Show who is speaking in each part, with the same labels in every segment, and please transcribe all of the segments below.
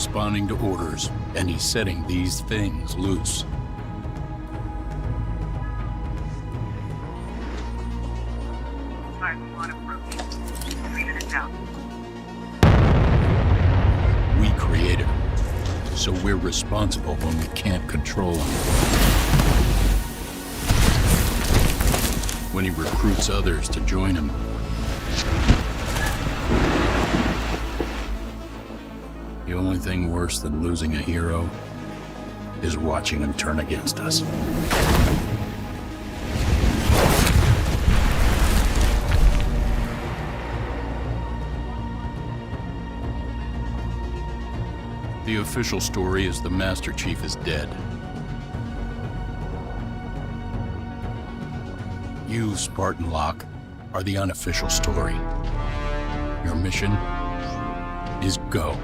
Speaker 1: responding to orders, and he's setting these things loose. We created him, so we're responsible when we can't control him. When he recruits others to join him, the only thing worse than losing a hero is watching him turn against us. The official story is the Master Chief is dead. You, Spartan Locke, are the unofficial story. Your mission is go.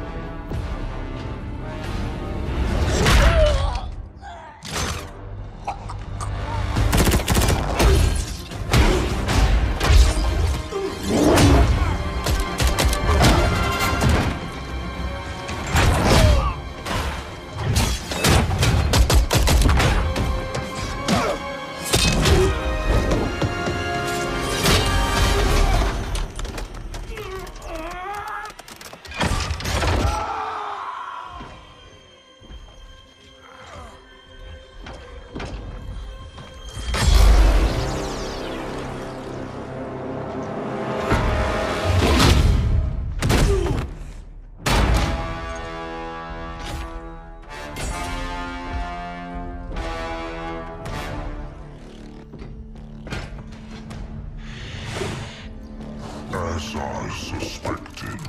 Speaker 2: As I suspected.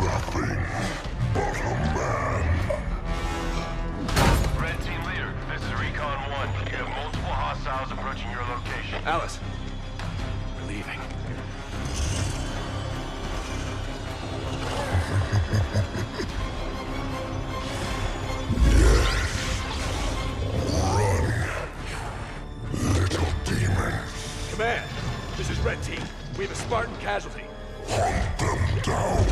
Speaker 2: Nothing but a man.
Speaker 3: Red Team Leader, this is Recon 1. You have multiple hostiles approaching your location.
Speaker 4: Alice, we're leaving. Command, this is Red Team. We have a Spartan casualty.
Speaker 2: Hunt them down.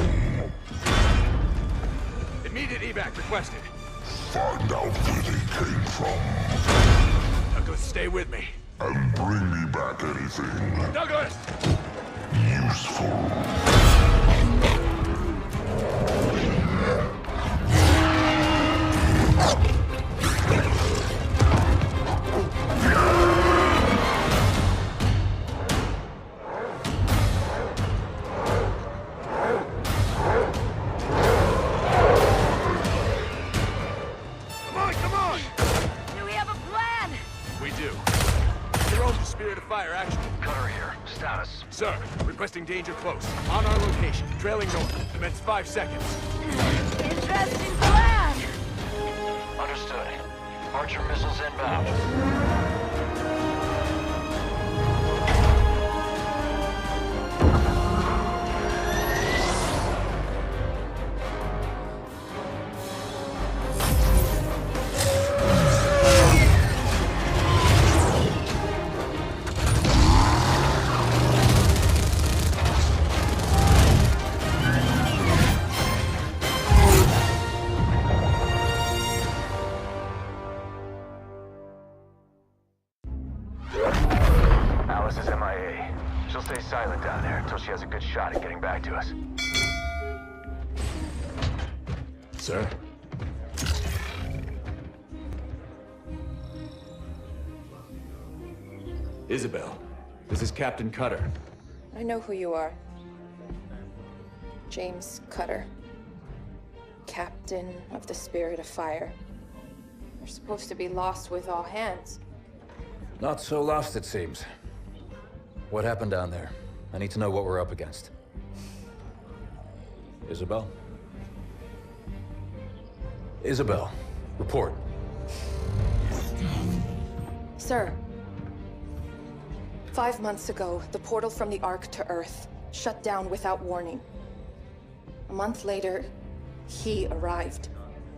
Speaker 4: Immediate evac requested.
Speaker 2: Find out where they came from.
Speaker 4: Douglas, stay with me.
Speaker 2: And bring me back anything
Speaker 4: Douglas!
Speaker 2: useful.
Speaker 4: Come on!
Speaker 5: Do we have a plan?
Speaker 4: We do. Your own Spirit of Fire action.
Speaker 3: Cutter here. Status.
Speaker 4: Sir, requesting danger close. On our location, trailing north. Commence 5 seconds.
Speaker 5: Interesting plan.
Speaker 3: Understood. Archer missiles inbound. Alice is MIA. She'll stay silent down there until she has a good shot at getting back to us.
Speaker 4: Sir? Isabel, this is Captain Cutter.
Speaker 6: I know who you are. James Cutter. Captain of the Spirit of Fire. You're supposed to be lost with all hands.
Speaker 7: Not so lost, it seems. What happened down there? I need to know what we're up against. Isabel? Isabel, report.
Speaker 6: Sir. 5 months ago, the portal from the Ark to Earth shut down without warning. A month later, he arrived.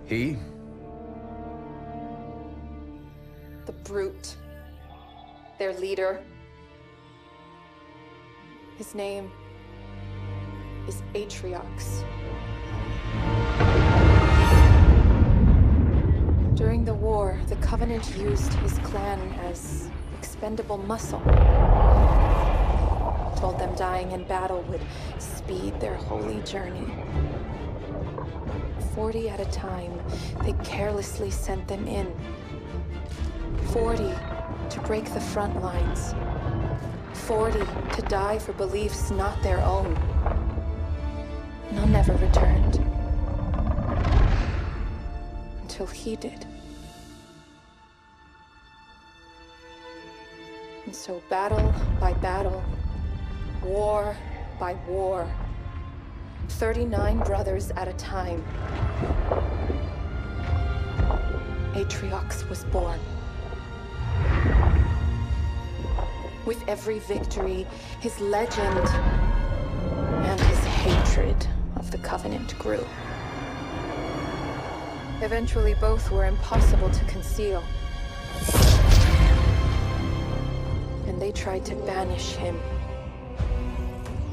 Speaker 7: He?
Speaker 6: The Brute. Their leader. His name is Atriox. During the war, the Covenant used his clan as expendable muscle. Told them dying in battle would speed their holy journey. 40 at a time, they carelessly sent them in. 40 to break the front lines. 40 to die for beliefs not their own. None ever returned. Until he did. And so battle by battle, war by war, 39 brothers at a time, Atriox was born. With every victory, his legend and his hatred of the Covenant grew. Eventually, both were impossible to conceal. And they tried to banish him.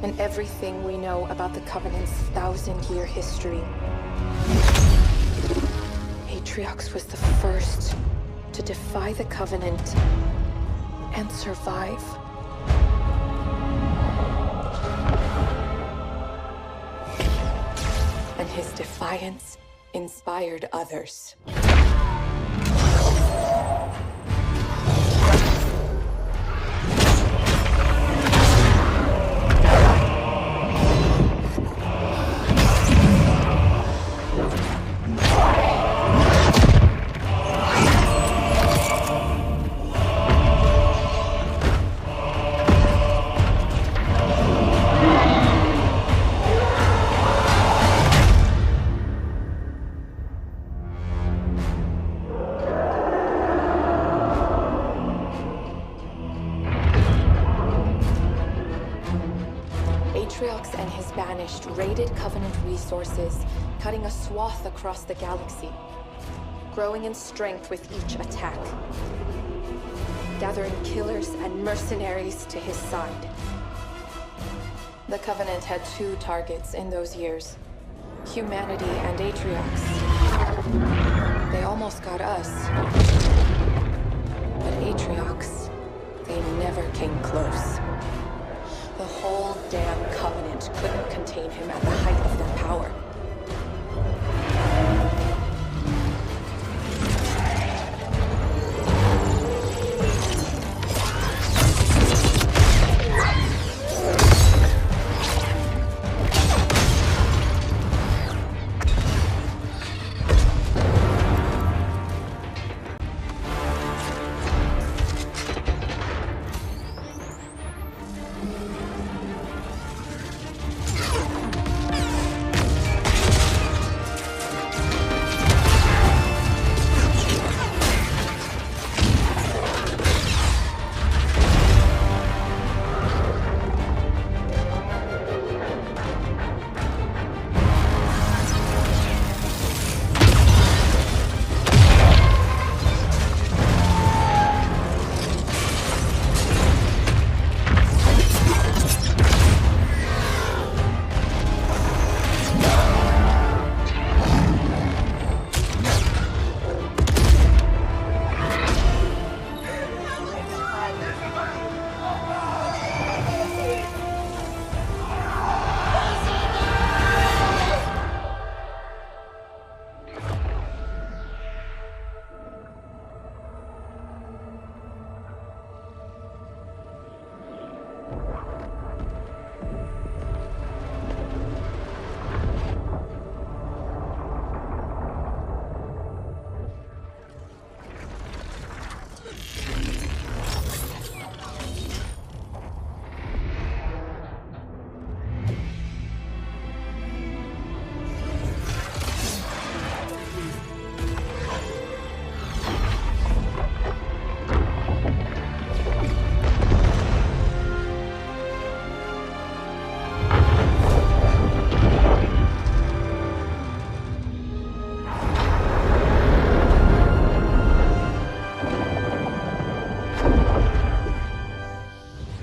Speaker 6: And everything we know about the Covenant's 1,000-year history. Atriox was the first to defy the Covenant and survive. And his defiance inspired others. Atriox and his Banished raided Covenant resources, cutting a swath across the galaxy, growing in strength with each attack, gathering killers and mercenaries to his side. The Covenant had two targets in those years, humanity and Atriox. They almost got us, but Atriox, they never came close. The whole damn Covenant couldn't contain him at the height of their power.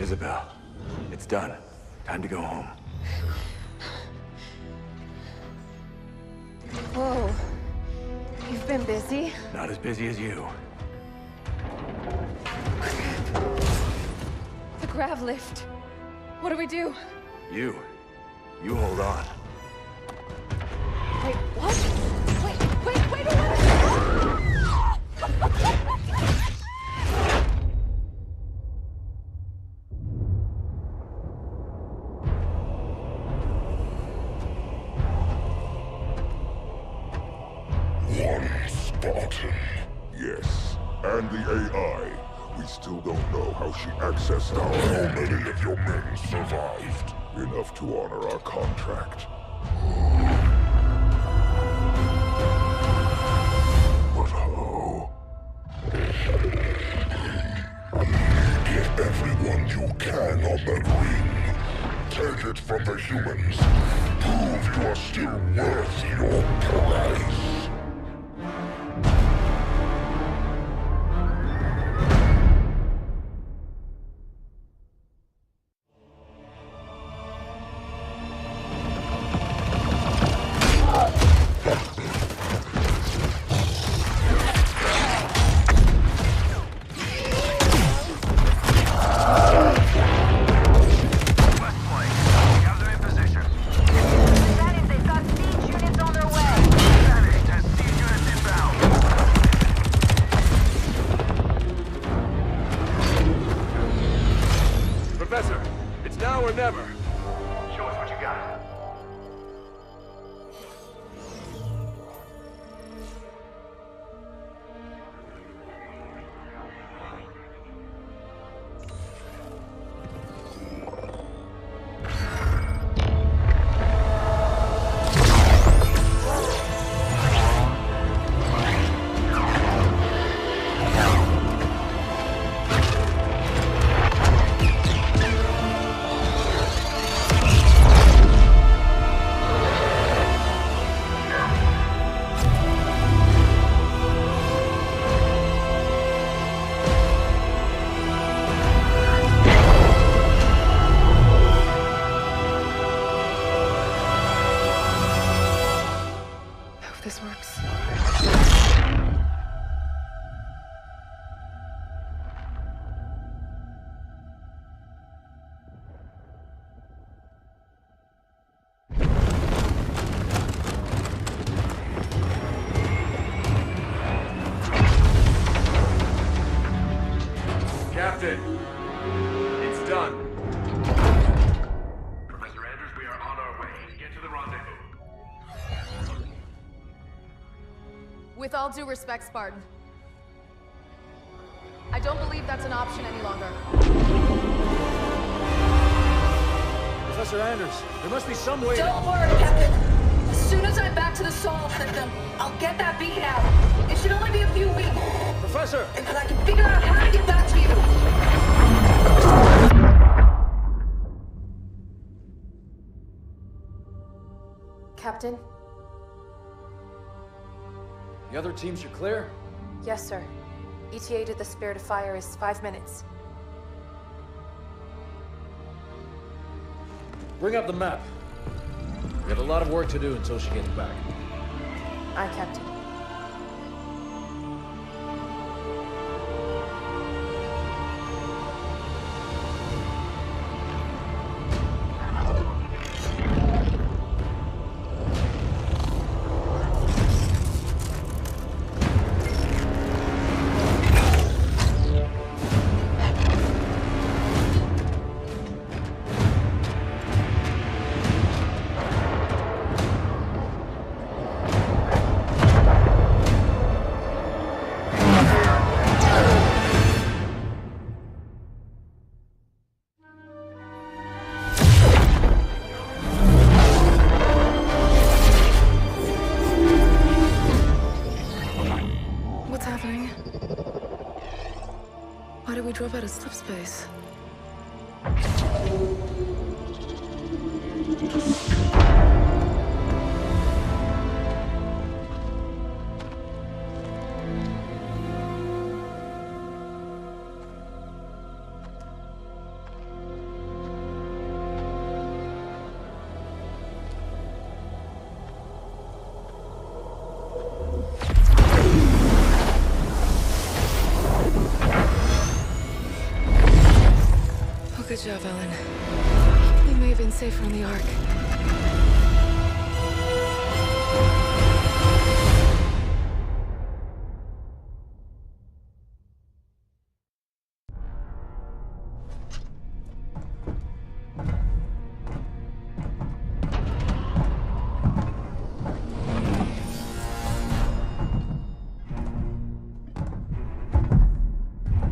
Speaker 4: Isabel, it's done. Time to go home.
Speaker 5: been busy.
Speaker 4: Not as busy as you.
Speaker 5: The grav lift. What do we do?
Speaker 4: You hold on.
Speaker 5: Wait, what? Wait a minute!
Speaker 2: One Spartan. Yes, and the AI. We still don't know how she accessed how many of your men survived. Enough to honor our contract. But how? Get everyone you can on that ring. Take it from the humans. Prove you are still worth your price.
Speaker 4: Professor, it's now or never. Show us what you got.
Speaker 6: This works.
Speaker 4: Captain, it's done.
Speaker 3: Professor Andrews, we are on our way. Get to the rendezvous.
Speaker 5: With all due respect, Spartan, I don't believe that's an option any longer.
Speaker 7: Professor Anders, there must be some way.
Speaker 8: Don't worry, Captain. As soon as I'm back to the Sol system, I'll get that beacon out. It should only be a few weeks,
Speaker 7: Professor!
Speaker 8: and I can figure out how to get back to you.
Speaker 6: Captain?
Speaker 7: The other teams are clear?
Speaker 6: Yes, sir. ETA to the Spirit of Fire is 5 minutes.
Speaker 7: Bring up the map. We have a lot of work to do until she gets back.
Speaker 6: Aye, Captain. Why did we drop out of slip space?
Speaker 5: job, Ellen. We may have been safer on the Ark.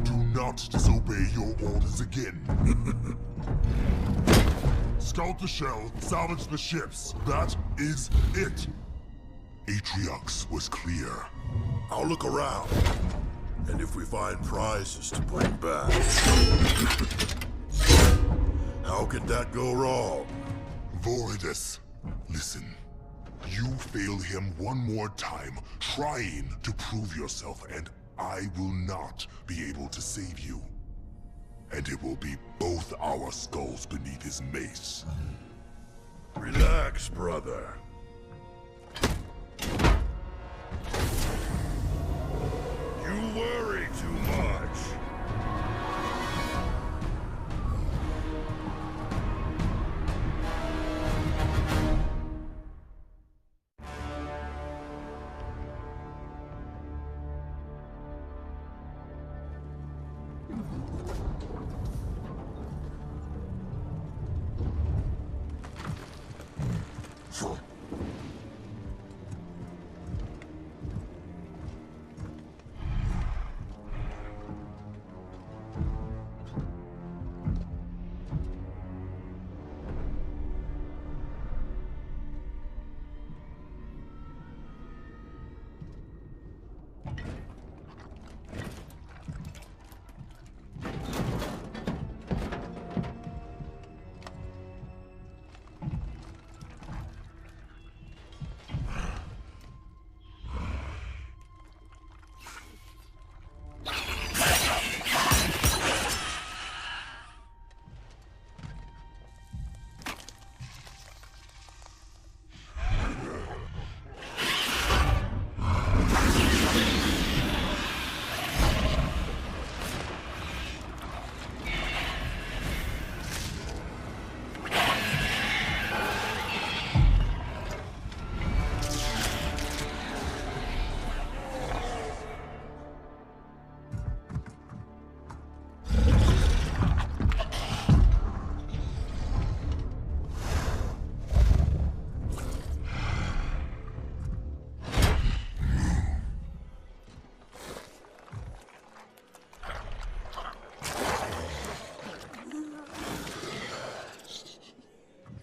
Speaker 2: Do not disobey your orders again. Scout the shell, salvage the ships. That is it. Atriox was clear.
Speaker 9: I'll look around. And if we find prizes to bring back... How could that go wrong?
Speaker 2: Voridus, listen. You fail him one more time, trying to prove yourself, and I will not be able to save you. And it will be both our skulls beneath his mace.
Speaker 9: Relax, brother. You worry too much.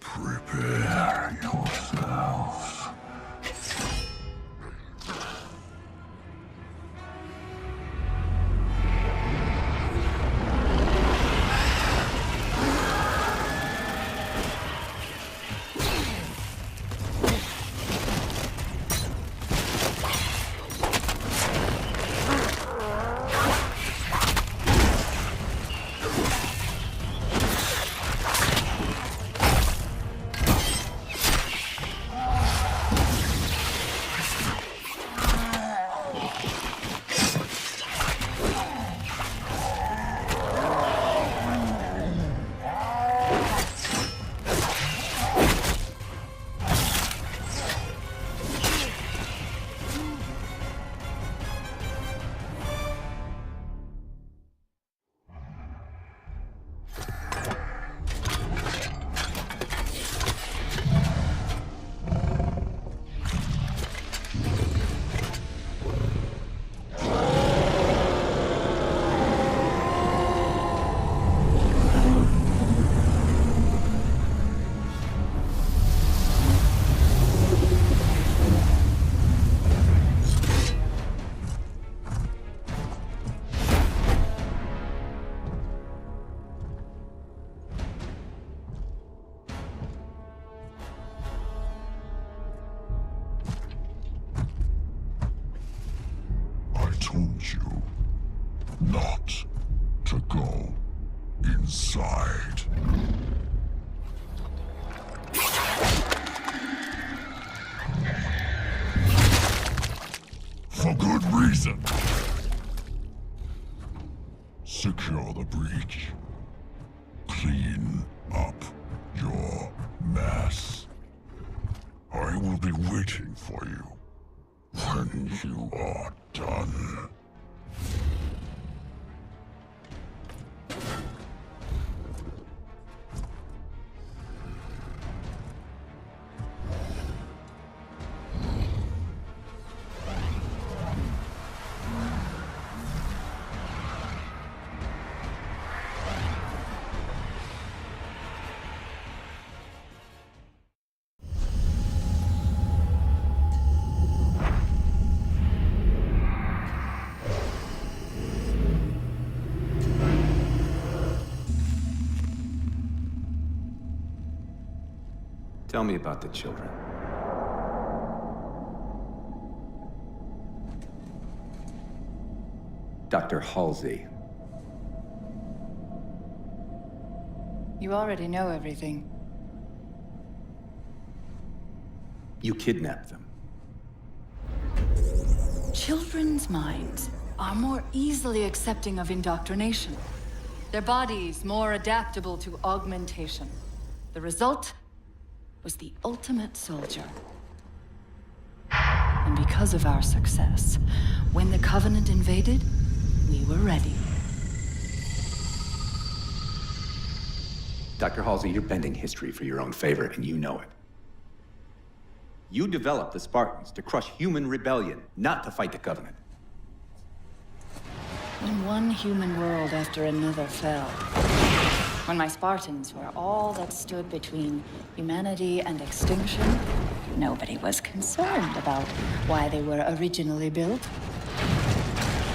Speaker 2: Prepare yourselves. Told you not to go inside. For good reason. Secure the breach.
Speaker 9: clean up your mess. I will be waiting for you when you are done.
Speaker 10: Tell me about the children. Dr. Halsey.
Speaker 8: You already know everything.
Speaker 10: You kidnapped them.
Speaker 8: Children's minds are more easily accepting of indoctrination. Their bodies more adaptable to augmentation. The result was the ultimate soldier. And because of our success, when the Covenant invaded, we were ready.
Speaker 10: Dr. Halsey, you're bending history for your own favor, and you know it. You developed the Spartans to crush human rebellion, not to fight the Covenant.
Speaker 8: When one human world after another fell, when my Spartans were all that stood between humanity and extinction, nobody was concerned about why they were originally built.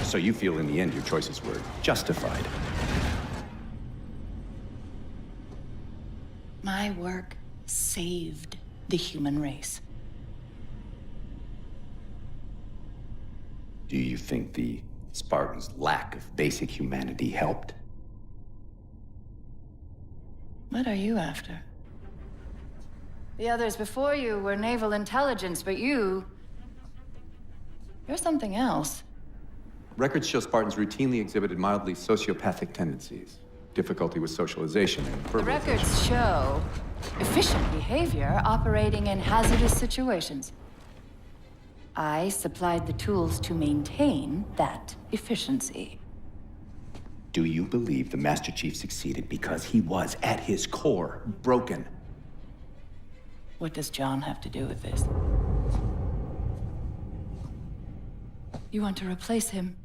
Speaker 10: So you feel in the end your choices were justified?
Speaker 8: My work saved the human race.
Speaker 10: Do you think the Spartans' lack of basic humanity helped?
Speaker 8: What are you after? The others before you were naval intelligence, but you're something else.
Speaker 10: Records show Spartans routinely exhibited mildly sociopathic tendencies, difficulty with socialization, and
Speaker 8: The records show efficient behavior operating in hazardous situations. I supplied the tools to maintain that efficiency.
Speaker 10: Do you believe the Master Chief succeeded because he was, at his core, broken?
Speaker 8: What does John have to do with this? You want to replace him?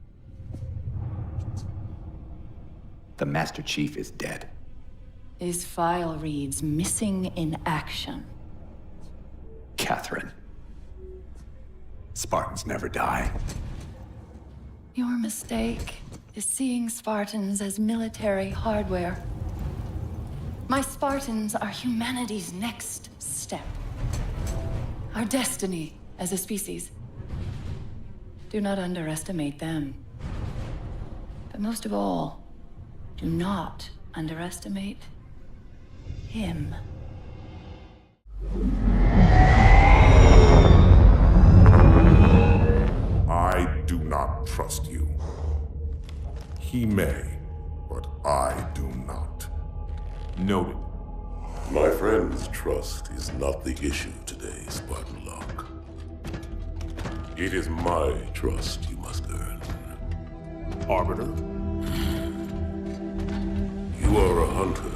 Speaker 10: The Master Chief is dead.
Speaker 8: His file reads missing in action.
Speaker 10: Catherine. Spartans never die.
Speaker 8: Your mistake is seeing Spartans as military hardware. My Spartans are humanity's next step. Our destiny as a species. Do not underestimate them. But most of all, do not underestimate him.
Speaker 9: I do not trust you. He may, but I do not.
Speaker 4: Noted.
Speaker 9: My friend's trust is not the issue today, Spartan Locke. It is my trust you must earn.
Speaker 4: Arbiter?
Speaker 9: You are a hunter,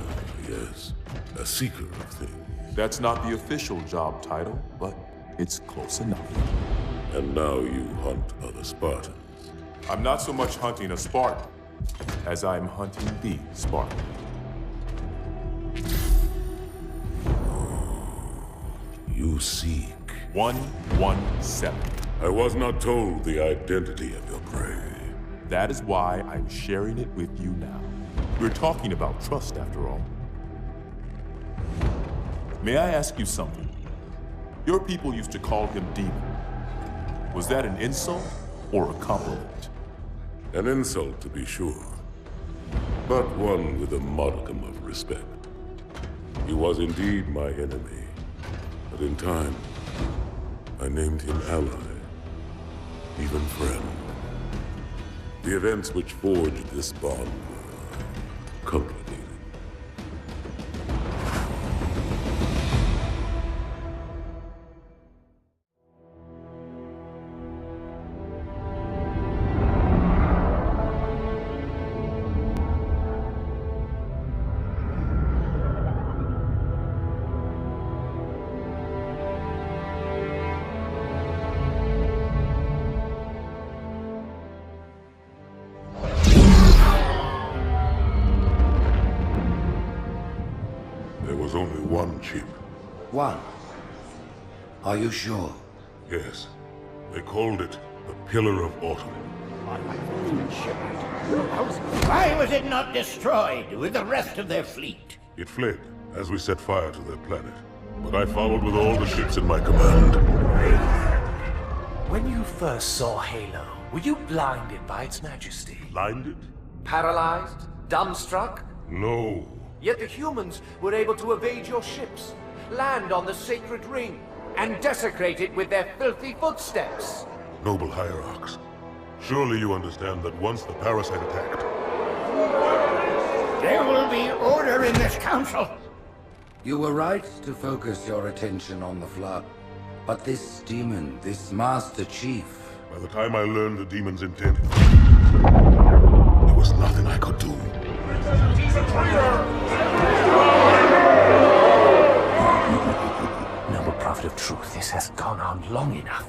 Speaker 9: yes. A seeker of things.
Speaker 4: That's not the official job title, but it's close enough.
Speaker 9: And now you hunt other Spartans.
Speaker 4: I'm not so much hunting a Spartan as I'm hunting the Spartan.
Speaker 9: You seek.
Speaker 4: 117.
Speaker 9: I was not told the identity of your prey.
Speaker 4: That is why I'm sharing it with you now. We're talking about trust, after all. May I ask you something? Your people used to call him Demon. Was that an insult or a compliment?
Speaker 9: An insult, to be sure, but one with a modicum of respect. He was indeed my enemy, but in time, I named him ally, even friend. The events which forged this bond were complicated.
Speaker 11: One. Are you sure?
Speaker 9: Yes. They called it the Pillar of Autumn.
Speaker 12: Why was it not destroyed with the rest of their fleet?
Speaker 9: It fled as we set fire to their planet. But I followed with all the ships in my command.
Speaker 13: When you first saw Halo, were you blinded by its majesty?
Speaker 9: Blinded?
Speaker 13: Paralyzed? Dumbstruck?
Speaker 9: No.
Speaker 13: Yet the humans were able to evade your ships, land on the sacred ring, and desecrate it with their filthy footsteps.
Speaker 9: Noble hierarchs, surely you understand that once the parasite attacked...
Speaker 12: There will be order in this council.
Speaker 11: You were right to focus your attention on the Flood. But this demon, this Master Chief...
Speaker 9: By the time I learned the demon's intent, there was nothing I could do.
Speaker 13: Noble prophet of truth, this has gone on long enough.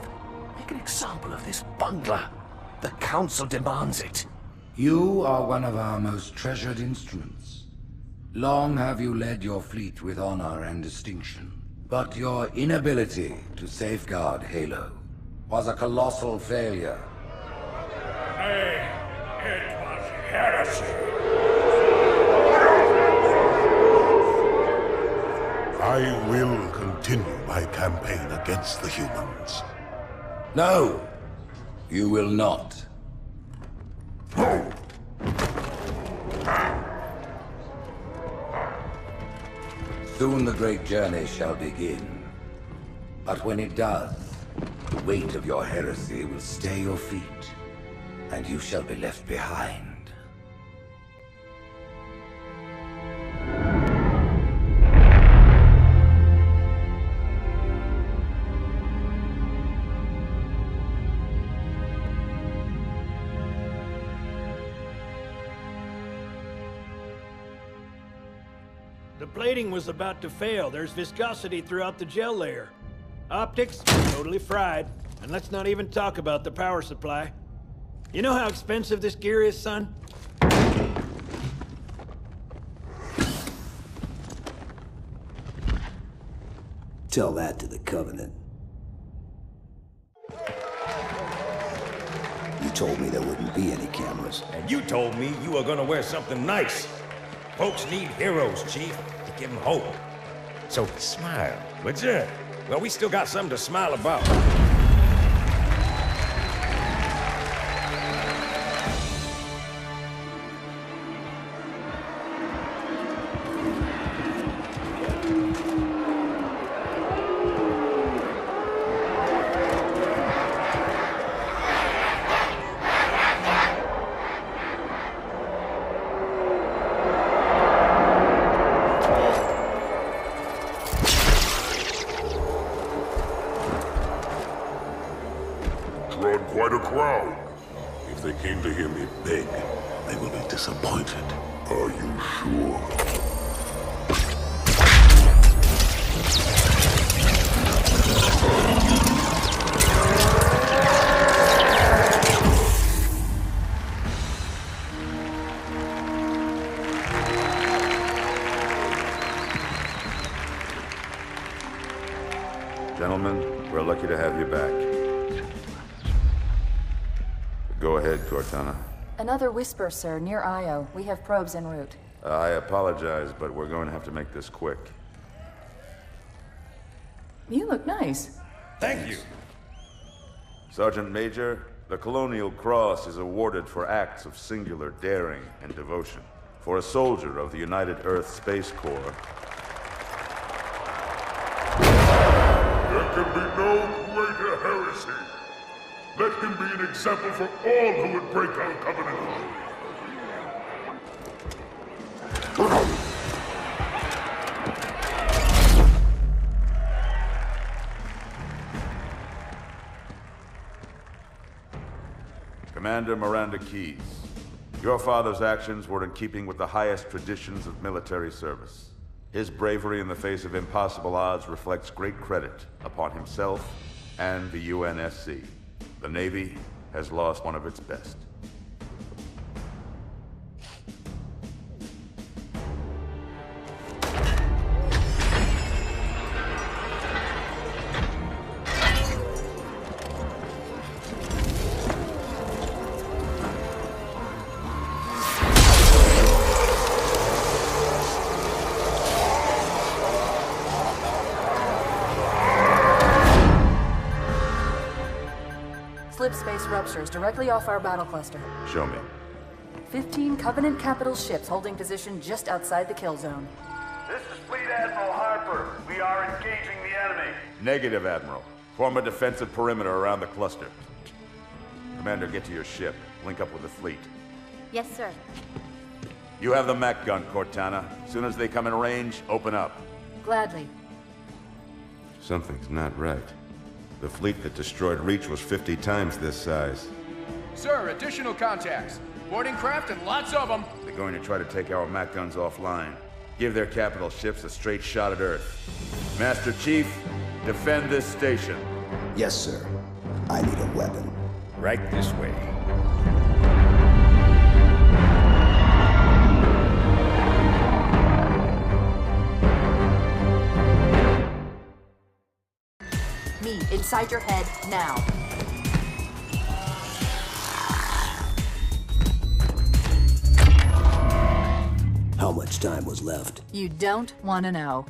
Speaker 13: Make an example of this bungler. The council demands it.
Speaker 11: You are one of our most treasured instruments. Long have you led your fleet with honor and distinction. But your inability to safeguard Halo was a colossal failure.
Speaker 12: Hey, it was heresy.
Speaker 9: I will continue my campaign against the humans.
Speaker 11: No, you will not. Soon the great journey shall begin. But when it does, the weight of your heresy will stay your feet, and you shall be left behind.
Speaker 14: The plating was about to fail. There's viscosity throughout the gel layer. Optics, totally fried. And let's not even talk about the power supply. You know how expensive this gear is, son?
Speaker 15: Tell that to the Covenant. You told me there wouldn't be any cameras.
Speaker 16: And you told me you were gonna wear something nice. Folks need heroes, Chief, to give them hope. So smile, would ya? Well, we still got something to smile about.
Speaker 9: Quite a crowd. If they came to hear me beg, they will be disappointed. Are you sure?
Speaker 17: Gentlemen, we're lucky to have you back. Go ahead, Cortana.
Speaker 18: Another whisper, sir, near Io. We have probes en route.
Speaker 17: I apologize, but we're going to have to make this quick.
Speaker 18: You look nice.
Speaker 16: Thank you.
Speaker 17: Sergeant Major, the Colonial Cross is awarded for acts of singular daring and devotion. For a soldier of the United Earth Space Corps.
Speaker 9: There can be no greater heresy. Let him be an example for all who would break our covenant.
Speaker 17: Commander Miranda Keyes, your father's actions were in keeping with the highest traditions of military service. His bravery in the face of impossible odds reflects great credit upon himself and the UNSC. The Navy has lost one of its best.
Speaker 18: ruptures directly off our battle cluster.
Speaker 17: Show me.
Speaker 18: 15 Covenant capital ships holding position just outside the kill zone.
Speaker 3: This is Fleet Admiral Harper. We are engaging the enemy.
Speaker 17: Negative, Admiral. Form a defensive perimeter around the cluster. Commander, get to your ship. Link up with the fleet.
Speaker 19: Yes, sir.
Speaker 17: You have the mech gun, Cortana. As soon as they come in range, open up.
Speaker 18: Gladly.
Speaker 17: Something's not right. The fleet that destroyed Reach was 50 times this size.
Speaker 20: Sir, additional contacts. Boarding craft and lots of them.
Speaker 17: They're going to try to take our mech guns offline. Give their capital ships a straight shot at Earth. Master Chief, defend this station.
Speaker 15: Yes, sir. I need a weapon.
Speaker 16: Right this way.
Speaker 18: Me, inside your head, now.
Speaker 15: How much time was left?
Speaker 18: You don't want to know.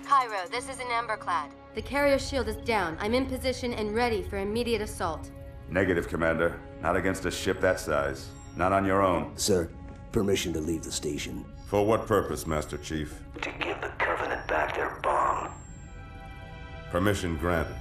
Speaker 19: Cairo, this is an Emberclad. The carrier shield is down. I'm in position and ready for immediate assault.
Speaker 17: Negative, Commander. Not against a ship that size. Not on your own.
Speaker 15: Sir, permission to leave the station.
Speaker 17: For what purpose, Master Chief?
Speaker 15: To give the Covenant back their bomb.
Speaker 17: Permission granted.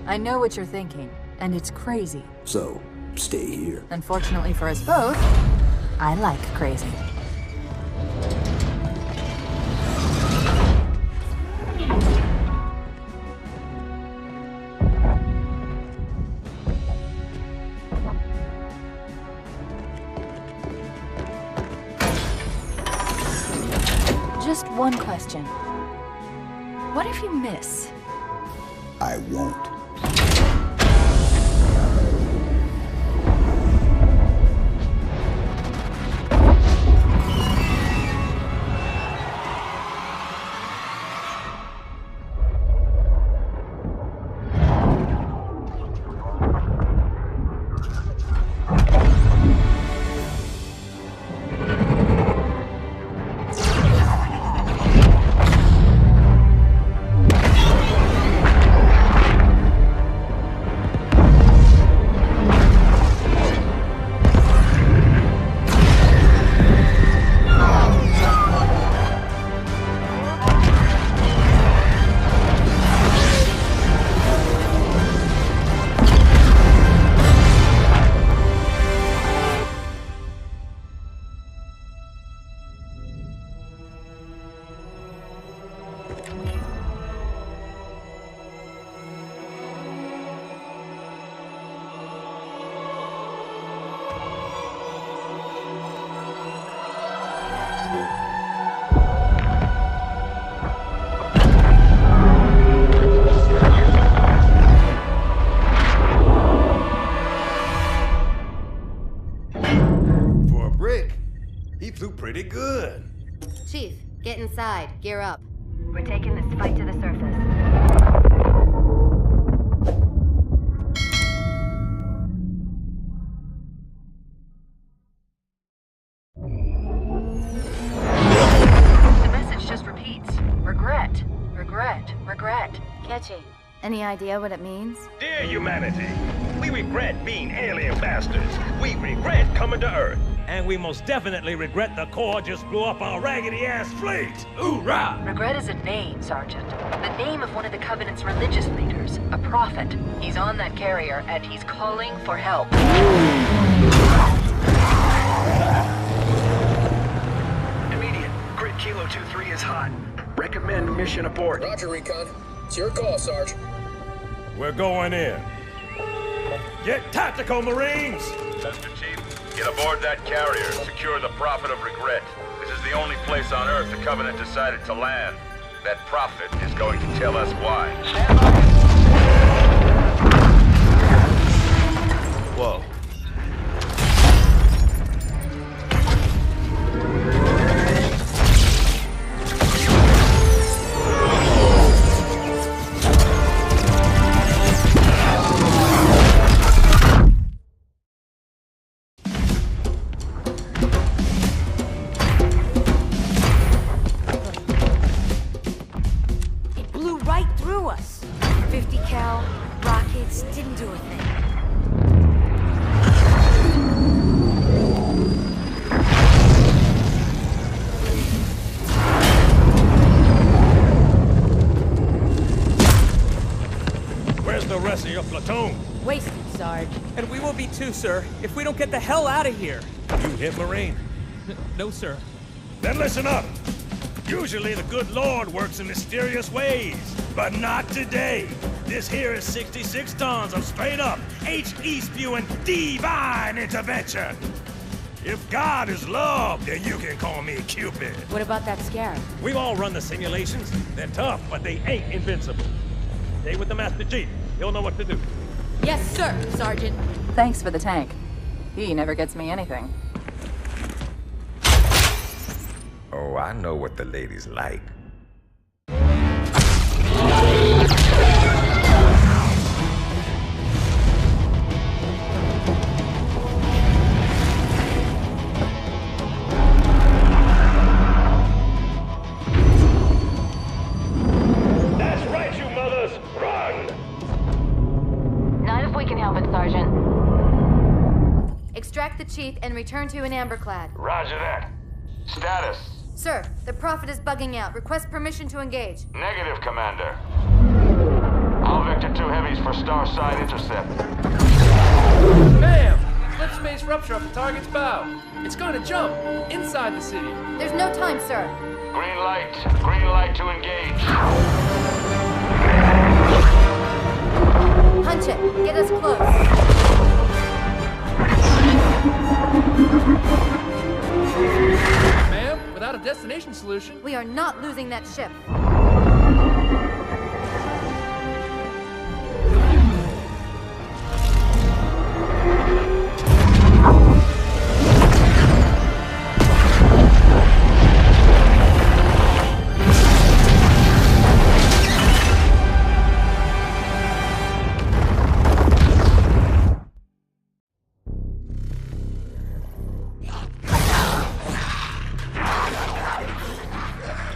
Speaker 18: I know what you're thinking, and it's crazy.
Speaker 15: So, stay here.
Speaker 18: Unfortunately for us both, I like crazy. Just one question. What if you miss?
Speaker 15: I won't.
Speaker 16: Pretty good.
Speaker 19: Chief, get inside. Gear up. We're taking this fight to the surface.
Speaker 18: The message just repeats. Regret, regret, regret.
Speaker 19: Catchy. Any idea what it means?
Speaker 16: Dear humanity, we regret being alien bastards. We regret coming to Earth. And we most definitely regret the Corps just blew up our raggedy-ass fleet! Hoorah!
Speaker 18: Regret is a name, Sergeant. The name of one of the Covenant's religious leaders, a prophet. He's on that carrier, and he's calling for help.
Speaker 21: Immediate. Grid Kilo 2-3 is hot. Recommend mission abort.
Speaker 20: Roger, Recon. It's your call, Sarge.
Speaker 16: We're going in. Get tactical, Marines!
Speaker 3: Master Chief, get aboard that carrier. Secure the Prophet of Regret. This is the only place on Earth the Covenant decided to land. That Prophet is going to tell us why.
Speaker 17: Whoa.
Speaker 1: Sarge.
Speaker 22: And we will be too, sir, if we don't get the hell out of here.
Speaker 16: You hit Marine?
Speaker 22: No, sir.
Speaker 16: Then listen up. Usually the good Lord works in mysterious ways, but not today. This here is 66 tons of straight-up, HE-spewing divine intervention. If God is love, then you can call me Cupid.
Speaker 19: What about that scare?
Speaker 16: We've all run the simulations. They're tough, but they ain't invincible. Stay with the Master Chief. He'll know what to do.
Speaker 19: Yes, sir, Sergeant.
Speaker 18: Thanks for the tank. He never gets me anything.
Speaker 23: Oh, I know what the ladies like.
Speaker 16: That's right, you mothers! Run!
Speaker 18: Not if we can help it, Sergeant.
Speaker 19: Extract the chief and return to an amberclad.
Speaker 3: Roger that. Status.
Speaker 19: Sir, the Prophet is bugging out. Request permission to engage.
Speaker 3: Negative, Commander. I'll vector 2 heavies for star side intercept.
Speaker 20: Bam! Slip space rupture up the target's bow. It's going to jump inside the city.
Speaker 19: There's no time, sir.
Speaker 3: Green light to engage.
Speaker 19: Punch it. Get us close.
Speaker 20: Ma'am, without a destination solution...
Speaker 19: We are not losing that ship.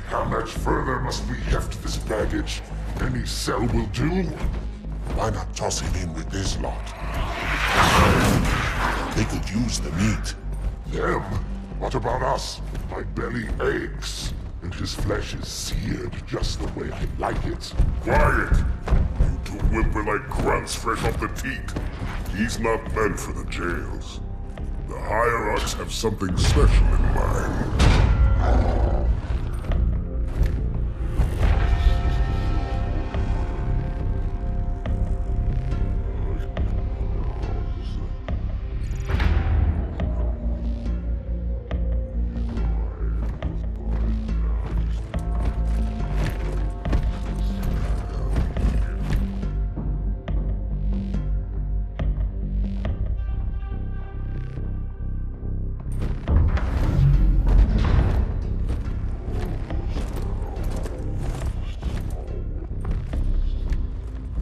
Speaker 2: How much further must we heft this baggage? Any cell will do? Why not toss him in with this lot? They could use the meat. Them? What about us? My belly aches, and his flesh is seared just the way I like it. Quiet! You two whimper like grunts fresh off the teat. He's not meant for the jails. The hierarchs have something special in mind.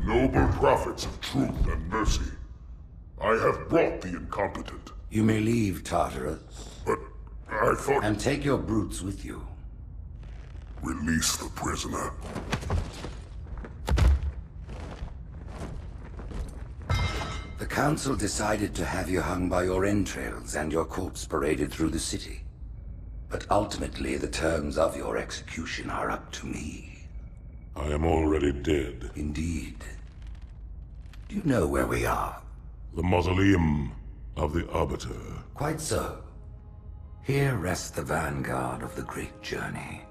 Speaker 2: Noble prophets of truth and mercy, I have brought the incompetent.
Speaker 11: You may leave, Tartarus.
Speaker 2: But I thought...
Speaker 11: And take your brutes with you.
Speaker 2: Release the prisoner.
Speaker 11: The Council decided to have you hung by your entrails and your corpse paraded through the city. But ultimately, the terms of your execution are up to me.
Speaker 2: I am already dead.
Speaker 11: Indeed. Do you know where we are?
Speaker 2: The mausoleum of the Arbiter.
Speaker 11: Quite so. Here rests the vanguard of the great journey.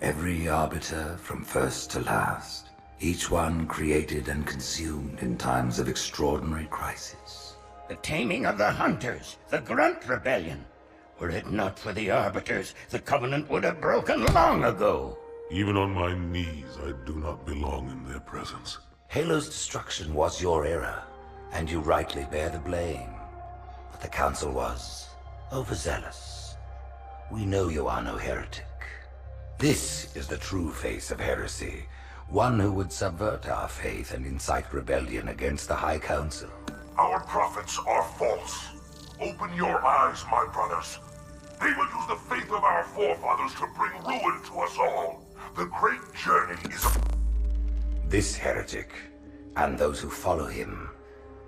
Speaker 11: Every Arbiter from first to last. Each one created and consumed in times of extraordinary crisis.
Speaker 12: The taming of the Hunters, the Grunt Rebellion. Were it not for the Arbiters, the Covenant would have broken long ago.
Speaker 2: Even on my knees, I do not belong in their presence.
Speaker 11: Halo's destruction was your error, and you rightly bear the blame. But the Council was overzealous. We know you are no heretic. This is the true face of heresy, one who would subvert our faith and incite rebellion against the High Council.
Speaker 2: Our prophets are false. Open your eyes, my brothers. They will use the faith of our forefathers to bring ruin to us all. The great journey is...
Speaker 11: This heretic, and those who follow him,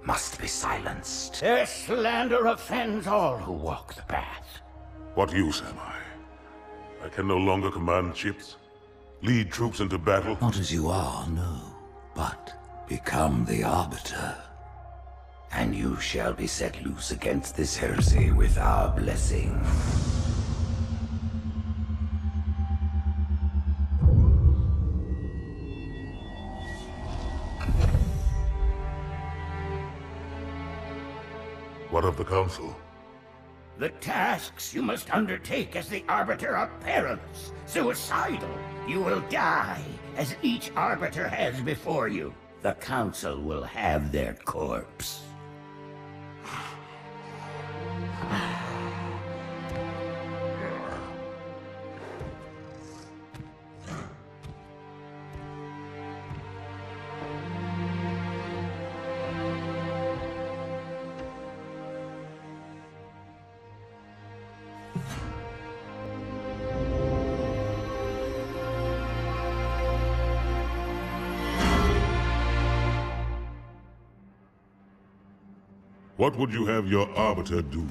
Speaker 11: must be silenced.
Speaker 12: Their slander offends all who walk the path.
Speaker 2: What use am I? I can no longer command ships, lead troops into battle.
Speaker 11: Not as you are, no. But become the Arbiter. And you shall be set loose against this heresy with our blessing.
Speaker 2: What of the Council?
Speaker 12: The tasks you must undertake as the Arbiter are perilous, suicidal. You will die, as each Arbiter has before you. The Council will have their corpse.
Speaker 2: What would you have your Arbiter do?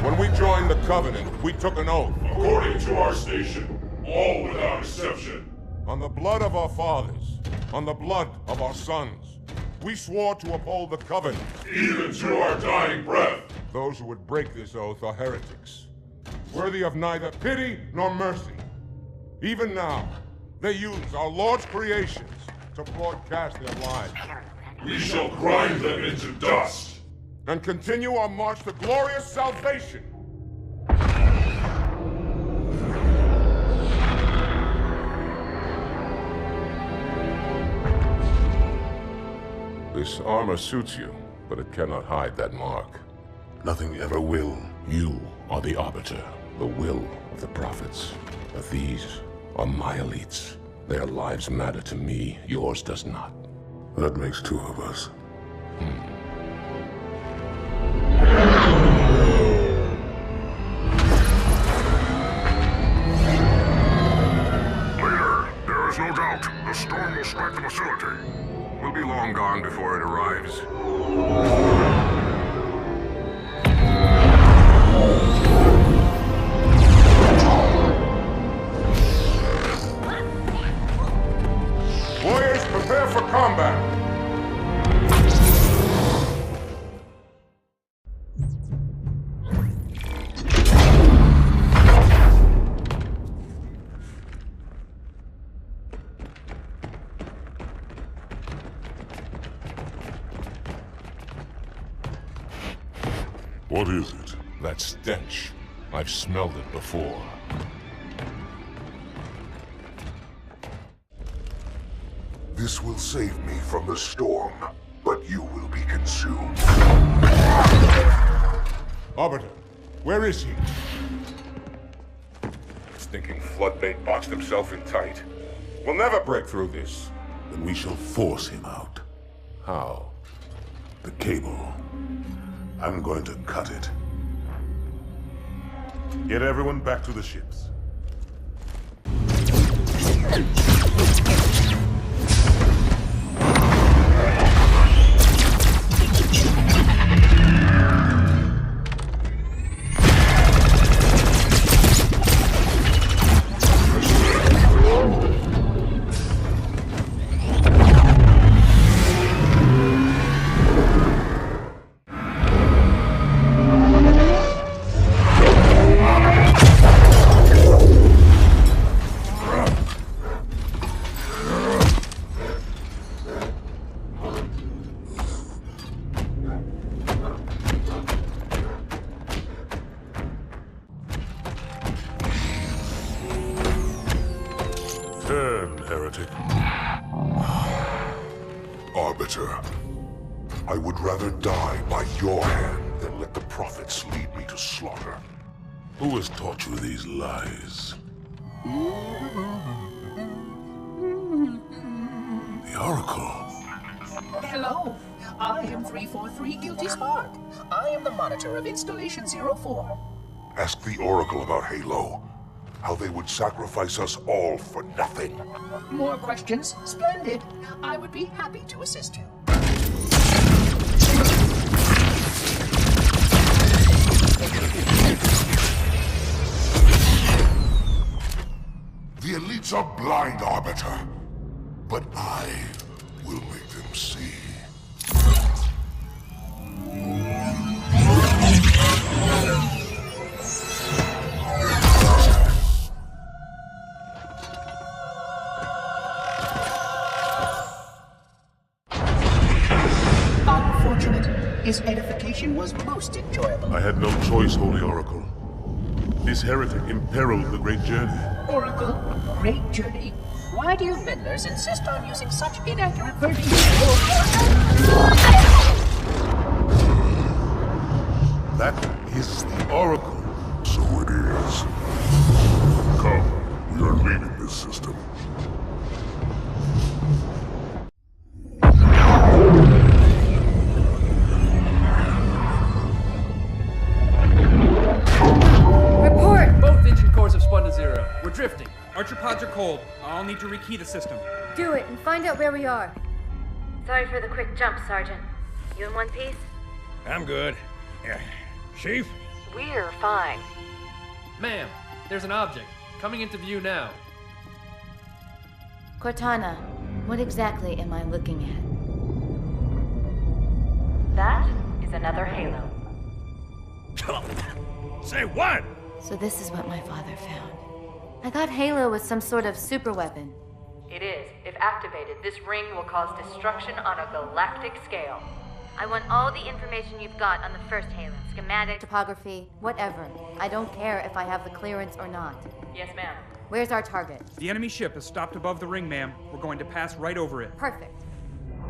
Speaker 1: When we joined the Covenant, we took an oath.
Speaker 2: According to our station, all without exception.
Speaker 1: On the blood of our fathers, on the blood of our sons, we swore to uphold the Covenant.
Speaker 2: Even to our dying breath.
Speaker 1: Those who would break this oath are heretics, worthy of neither pity nor mercy. Even now, they use our Lord's creations to broadcast their lies.
Speaker 2: We shall grind them into dust.
Speaker 1: And continue our march to glorious salvation. This armor suits you, but it cannot hide that mark.
Speaker 2: Nothing ever will.
Speaker 1: You are the Arbiter, the will of the prophets. But these are my elites. Their lives matter to me, yours does not.
Speaker 2: That makes two of us.
Speaker 6: Leader, there is no doubt the storm will strike the facility. We'll be long gone before it arrives.
Speaker 1: Warriors, prepare for combat!
Speaker 2: What is it?
Speaker 1: That stench. I've smelled it before.
Speaker 2: This will save me from the storm, but you will be consumed.
Speaker 1: Arbiter, where is he? Stinking floodbait boxed himself in tight. We'll never break through this.
Speaker 2: Then we shall force him out.
Speaker 1: How?
Speaker 2: The cable. I'm going to cut it.
Speaker 1: Get everyone back to the ships.
Speaker 2: Heretic. Arbiter, I would rather die by your hand than let the prophets lead me to slaughter. Who has taught you these lies? The Oracle.
Speaker 7: Hello, I am 343 Guilty Spark. I am the monitor of Installation 04.
Speaker 2: Ask the Oracle about Halo. How they would sacrifice us all for nothing.
Speaker 7: More questions? Splendid. I would be happy to assist you.
Speaker 2: The elites are blind, Arbiter. But I will make them see.
Speaker 7: Unfortunate. His edification was most enjoyable.
Speaker 5: I had no choice, Holy Oracle. This heretic imperiled the great journey.
Speaker 7: Oracle, great journey. Why do you meddlers insist on using such inaccurate verbiage?
Speaker 5: That is the Oracle.
Speaker 2: So it is. Come, we are leaving this system.
Speaker 20: Report! Both engine cores have spun to zero. We're drifting.
Speaker 22: Archer pods are cold. I'll need to rekey the system.
Speaker 19: Do it and find out where we are. Sorry for the quick jump, Sergeant. You in one piece?
Speaker 16: I'm good. Chief?
Speaker 18: We're fine.
Speaker 20: Ma'am, there's an object. Coming into view now.
Speaker 19: Cortana, what exactly am I looking at?
Speaker 18: That is another Halo.
Speaker 16: Say what?
Speaker 19: So this is what my father found. I thought Halo was some sort of super weapon.
Speaker 18: It is. If activated, this ring will cause destruction on a galactic scale.
Speaker 19: I want all the information you've got on the first Halo. Schematic, topography, whatever. I don't care if I have the clearance or not.
Speaker 18: Yes, ma'am.
Speaker 19: Where's our target?
Speaker 22: The enemy ship has stopped above the ring, ma'am. We're going to pass right over it.
Speaker 19: Perfect.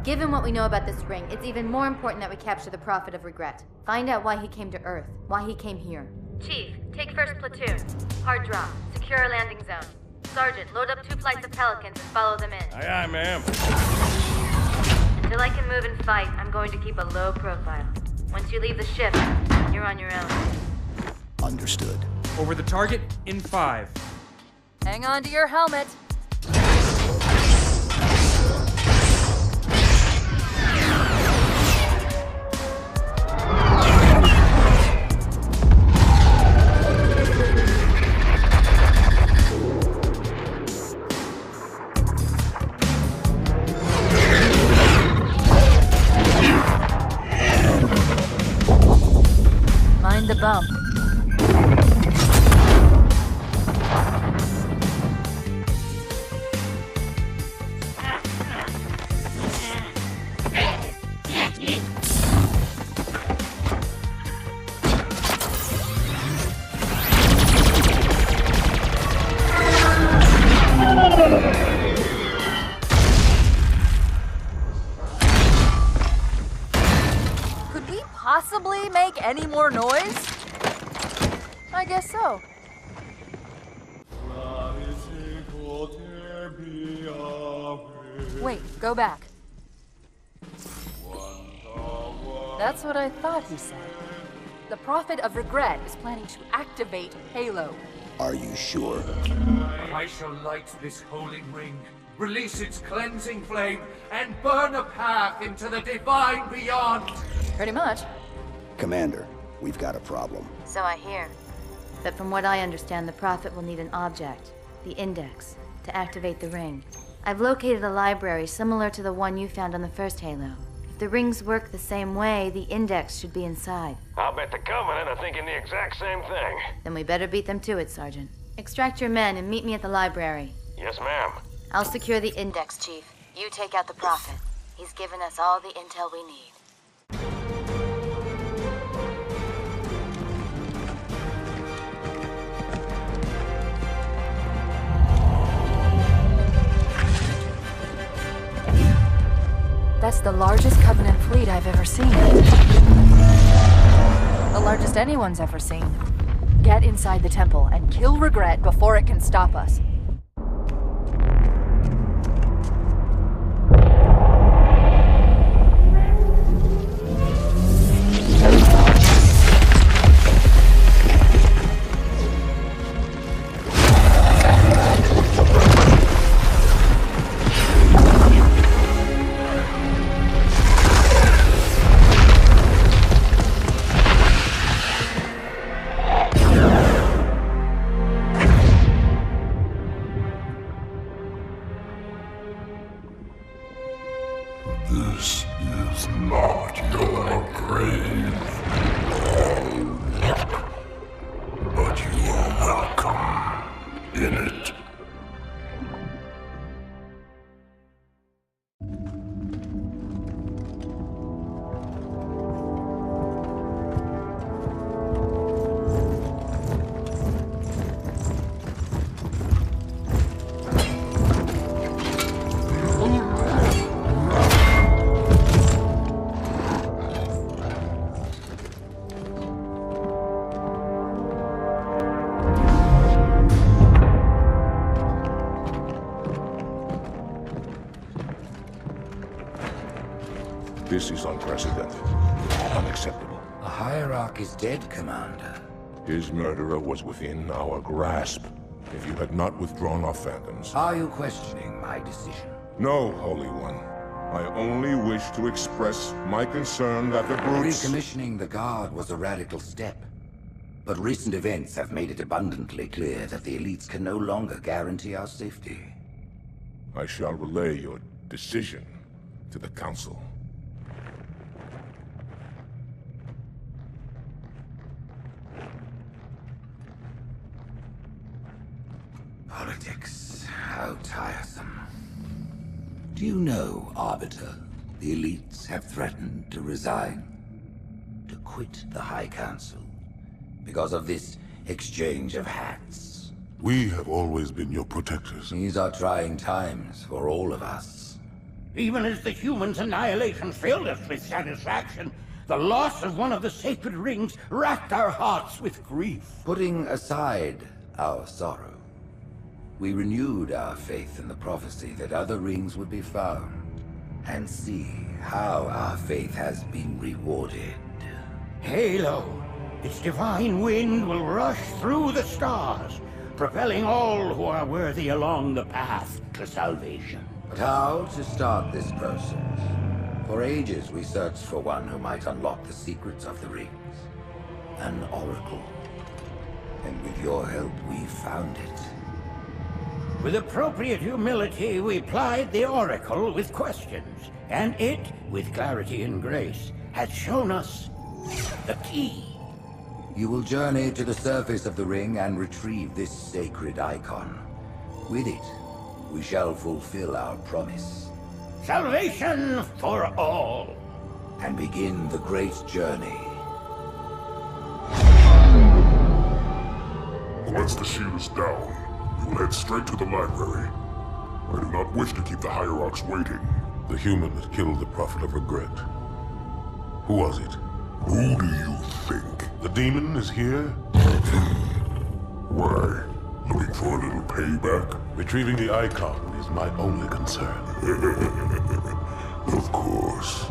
Speaker 19: Given what we know about this ring, it's even more important that we capture the Prophet of Regret. Find out why he came to Earth, why he came here. Chief, take first platoon. Hard drop. Secure landing zone. Sergeant, load up 2 flights of Pelicans and follow them in.
Speaker 16: Aye, aye, ma'am.
Speaker 19: Until I can move and fight, I'm going to keep a low profile. Once you leave the ship, you're on your own.
Speaker 15: Understood.
Speaker 22: Over the target in 5.
Speaker 18: Hang on to your helmet. Mind the bump. Could we possibly make any more noise? I guess so. Wait, go back. That's what I thought he said. The Prophet of Regret is planning to activate Halo.
Speaker 15: Are you sure?
Speaker 13: I shall light this holy ring, release its cleansing flame, and burn a path into the divine beyond.
Speaker 18: Pretty much.
Speaker 15: Commander, we've got a problem.
Speaker 19: So I hear. But from what I understand, the Prophet will need an object, the Index, to activate the ring. I've located a library similar to the one you found on the first Halo. If the rings work the same way, the Index should be inside.
Speaker 16: I'll bet the Covenant are thinking the exact same thing.
Speaker 19: Then we better beat them to it, Sergeant. Extract your men and meet me at the library.
Speaker 16: Yes, ma'am.
Speaker 19: I'll secure the Index, Chief. You take out the Prophet. He's given us all the intel we need.
Speaker 18: That's the largest Covenant fleet I've ever seen. The largest anyone's ever seen. Get inside the temple and kill Regret before it can stop us.
Speaker 2: This is not your grave. But you are welcome in it.
Speaker 1: This is unprecedented. Unacceptable.
Speaker 11: The Hierarch is dead, Commander.
Speaker 1: His murderer was within our grasp. If you had not withdrawn our phantoms...
Speaker 11: Are you questioning my decision?
Speaker 1: No, Holy One. I only wish to express my concern that the brutes...
Speaker 11: Recommissioning the Guard was a radical step. But recent events have made it abundantly clear that the elites can no longer guarantee our safety.
Speaker 1: I shall relay your decision to the Council.
Speaker 11: Politics, how tiresome. Do you know, Arbiter, the elites have threatened to resign, to quit the High Council, because of this exchange of hats?
Speaker 2: We have always been your protectors.
Speaker 11: These are trying times for all of us.
Speaker 12: Even as the humans' annihilation filled us with satisfaction, the loss of one of the sacred rings racked our hearts with grief.
Speaker 11: Putting aside our sorrow, we renewed our faith in the prophecy that other rings would be found, and see how our faith has been rewarded.
Speaker 12: Halo, its divine wind will rush through the stars, propelling all who are worthy along the path to salvation.
Speaker 11: But how to start this process? For ages we searched for one who might unlock the secrets of the rings. An oracle. And with your help, we found it.
Speaker 12: With appropriate humility, we plied the Oracle with questions, and it, with clarity and grace, has shown us the key.
Speaker 11: You will journey to the surface of the ring and retrieve this sacred icon. With it, we shall fulfill our promise.
Speaker 12: Salvation for all.
Speaker 11: And begin the great journey.
Speaker 2: Once the shield is down, we will head straight to the library. I do not wish to keep the Hierarchs waiting.
Speaker 5: The human that killed the Prophet of Regret. Who was it?
Speaker 2: Who do you think?
Speaker 5: The demon is here?
Speaker 2: Why? Looking for a little payback?
Speaker 5: Retrieving the icon is my only concern.
Speaker 2: Of course.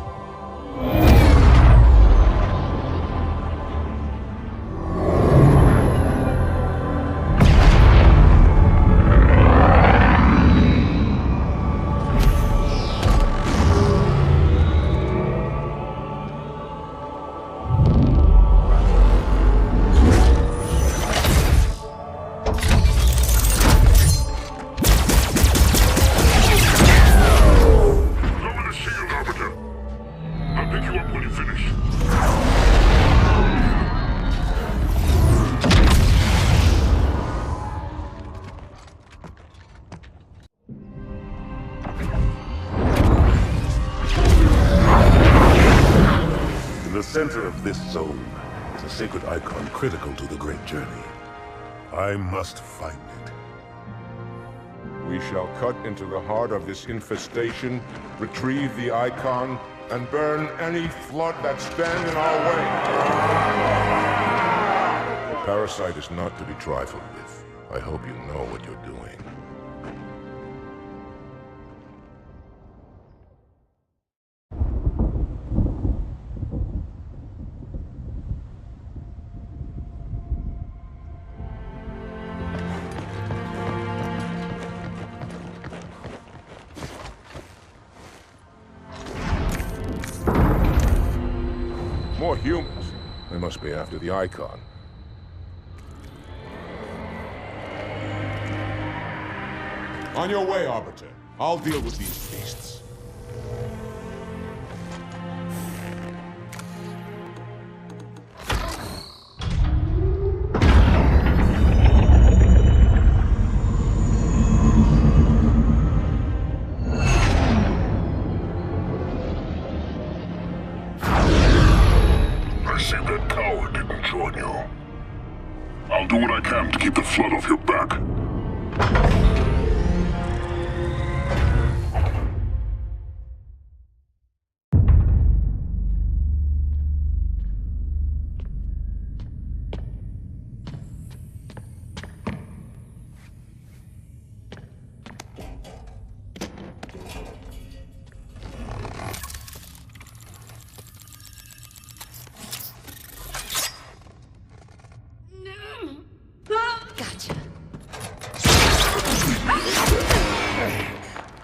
Speaker 5: In the center of this zone is a sacred icon critical to the great journey. I must find it.
Speaker 1: We shall cut into the heart of this infestation, retrieve the icon, and burn any flood that stand in our way. The parasite is not to be trifled with. I hope you know what you're doing. More humans. They must be after the icon. On your way, Arbiter. I'll deal with these beasts.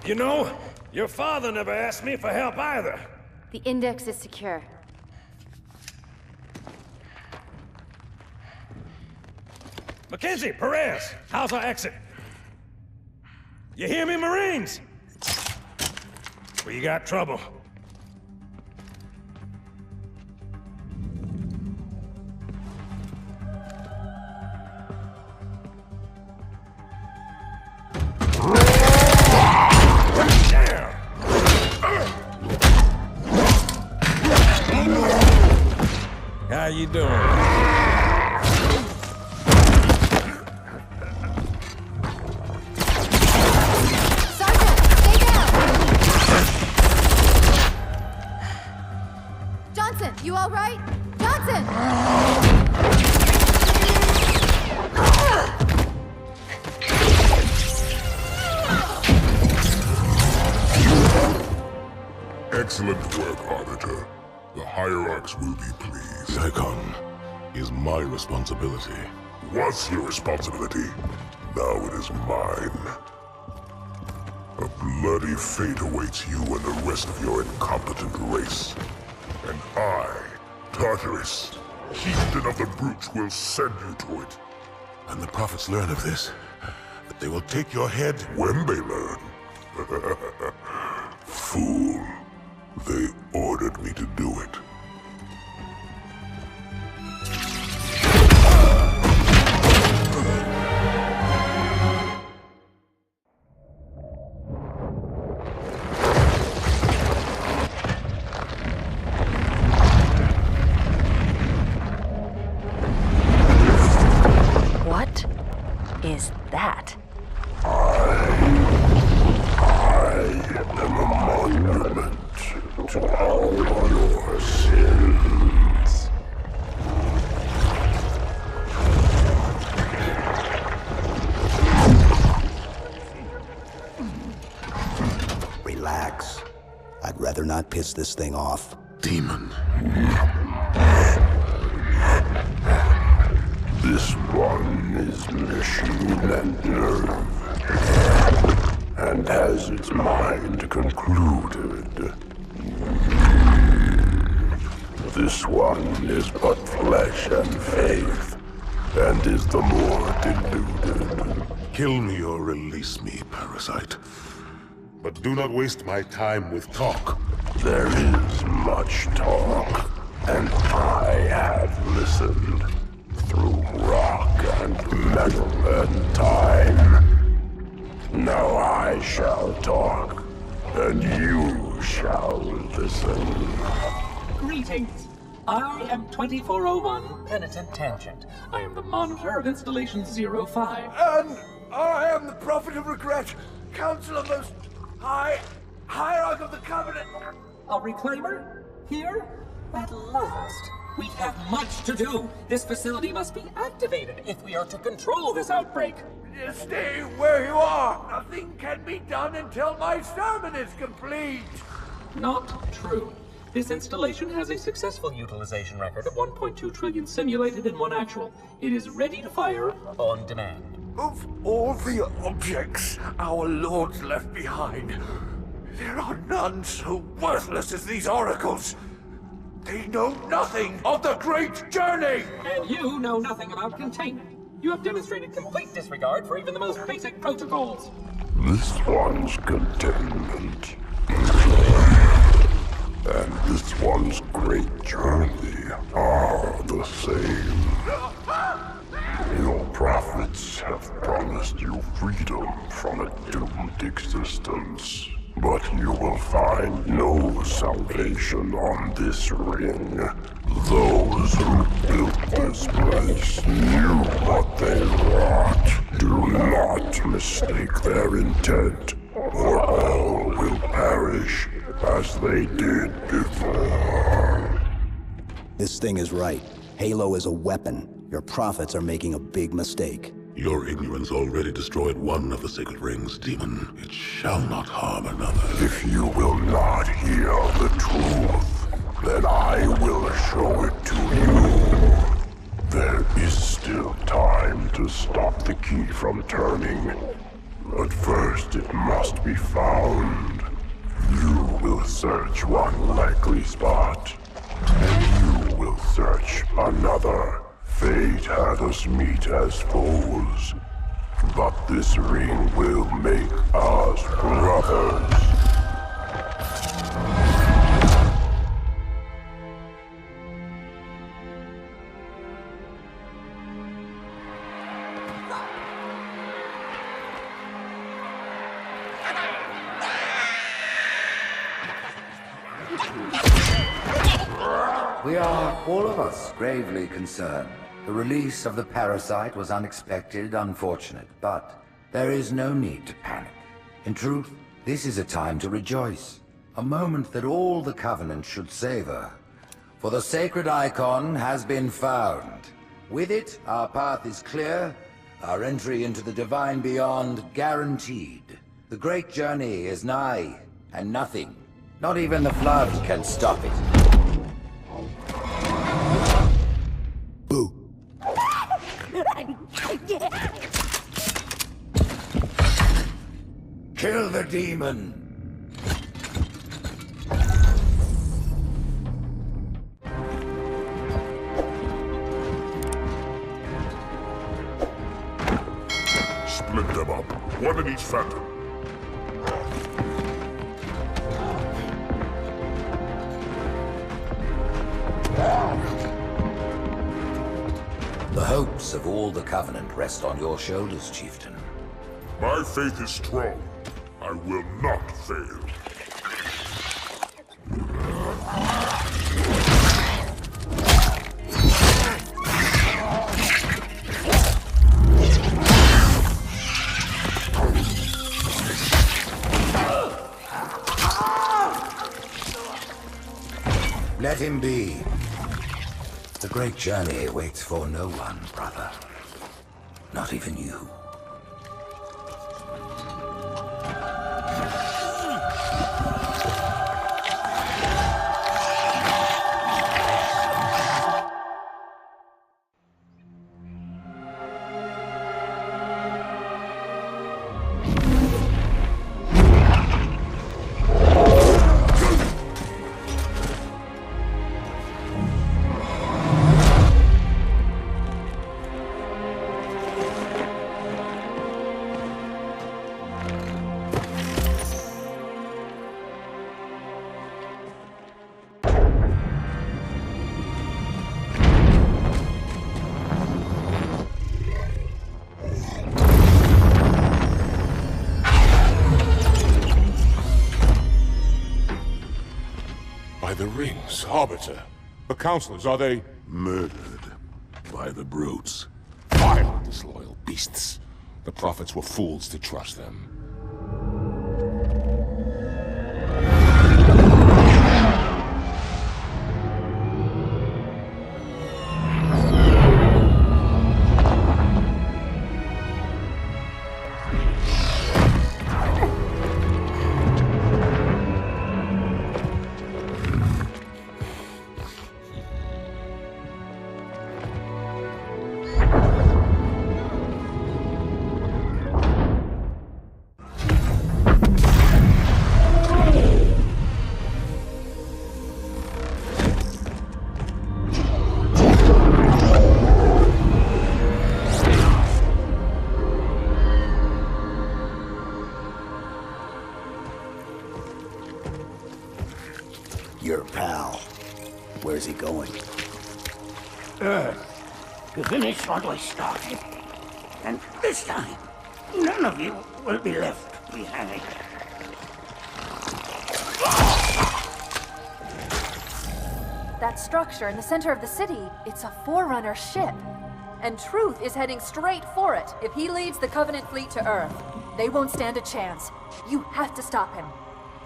Speaker 16: You know, your father never asked me for help either.
Speaker 19: The index is secure.
Speaker 16: Mackenzie, Perez, how's our exit? You hear me, Marines? We got trouble. How you doing?
Speaker 19: Johnson, you all right? Johnson!
Speaker 2: Excellent work, Arbiter. The Hierarchs will be pleased.
Speaker 5: Icon is my responsibility.
Speaker 2: Was your responsibility. Now it is mine. A bloody fate awaits you and the rest of your incompetent race. And I, Tartarus, chieftain of the brutes, will send you to it.
Speaker 5: And the prophets learn of this, that they will take your head
Speaker 2: when they learn. Fool. They ordered me to do it.
Speaker 18: What is that?
Speaker 2: I am a monument to all your sins.
Speaker 15: Relax. I'd rather not piss this thing off.
Speaker 5: Demon.
Speaker 2: This one is machine and nerve, and has its mind concluded. This one is but flesh and faith, and is the more deluded.
Speaker 5: Kill me or release me, parasite. But do not waste my time with talk.
Speaker 2: There is much talk, and I have listened through rock and metal and time. Now I shall talk, and you shall listen.
Speaker 7: Greetings. I am 2401 Penitent Tangent. I am the monitor of Installation 05.
Speaker 4: And I am the Prophet of Regret, Counselor Most High, Hierarch of the Covenant.
Speaker 7: A reclaimer? Here? At last. We have much to do. This facility must be activated if we are to control this outbreak.
Speaker 4: Stay where you are. Nothing can be done until my sermon is complete.
Speaker 7: Not true. This installation has a successful utilization record of 1.2 trillion simulated and 1 actual. It is ready to fire on demand.
Speaker 4: Of all the objects our lords left behind, there are none so worthless as these oracles. They know nothing of the great journey!
Speaker 7: And you know nothing about containment. You have demonstrated complete disregard for even the most basic protocols.
Speaker 2: This one's containment. And this one's great journey are the same. Your prophets have promised you freedom from a doomed existence. But you will find no salvation on this ring. Those who built this place knew what they wrought. Do not mistake their intent, or all will perish as they did before.
Speaker 15: This thing is right. Halo is a weapon. Your prophets are making a big mistake.
Speaker 5: Your ignorance already destroyed one of the sacred rings, demon. It shall not harm another.
Speaker 2: If you will not hear the truth, then I will show it to you. There is still time to stop the key from turning.
Speaker 8: But first it must be found. You will search one likely spot, and you will search another. Fate had us meet as foes, but this ring will make us brothers.
Speaker 11: We are, all of us, gravely concerned. The release of the parasite was unexpected, unfortunate, but there is no need to panic. In truth, this is a time to rejoice. A moment that all the Covenant should savor. For the sacred icon has been found. With it, our path is clear, our entry into the divine beyond guaranteed. The great journey is nigh, and nothing, not even the flood, can stop it.
Speaker 15: Boo.
Speaker 11: Kill the demon!
Speaker 8: Split them up, one in each phantom.
Speaker 11: The hopes of all the Covenant rest on your shoulders, Chieftain.
Speaker 8: My faith is strong. I will not fail.
Speaker 11: Let him be. The great journey waits for no one, brother. Not even you.
Speaker 1: The rings, Arbiter. The counselors, are they...
Speaker 5: Murdered by the brutes.
Speaker 1: Vile, disloyal beasts. The prophets were fools to trust them.
Speaker 15: Your pal. Where's he going?
Speaker 12: Earth, to finish what I started. And this time, none of you will be left behind.
Speaker 10: That structure in the center of the city, it's a Forerunner ship. And Truth is heading straight for it. If he leads the Covenant fleet to Earth, they won't stand a chance. You have to stop him.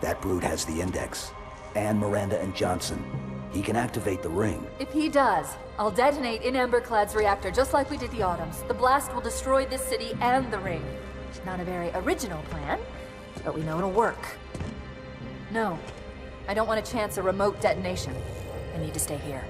Speaker 15: That brute has the Index. And Miranda and Johnson. He can activate the ring.
Speaker 10: If he does, I'll detonate in Emberclad's reactor just like we did the Autumn's. The blast will destroy this city and the ring. Not a very original plan, but we know it'll work. No, I don't want to chance a remote detonation. I need to stay here.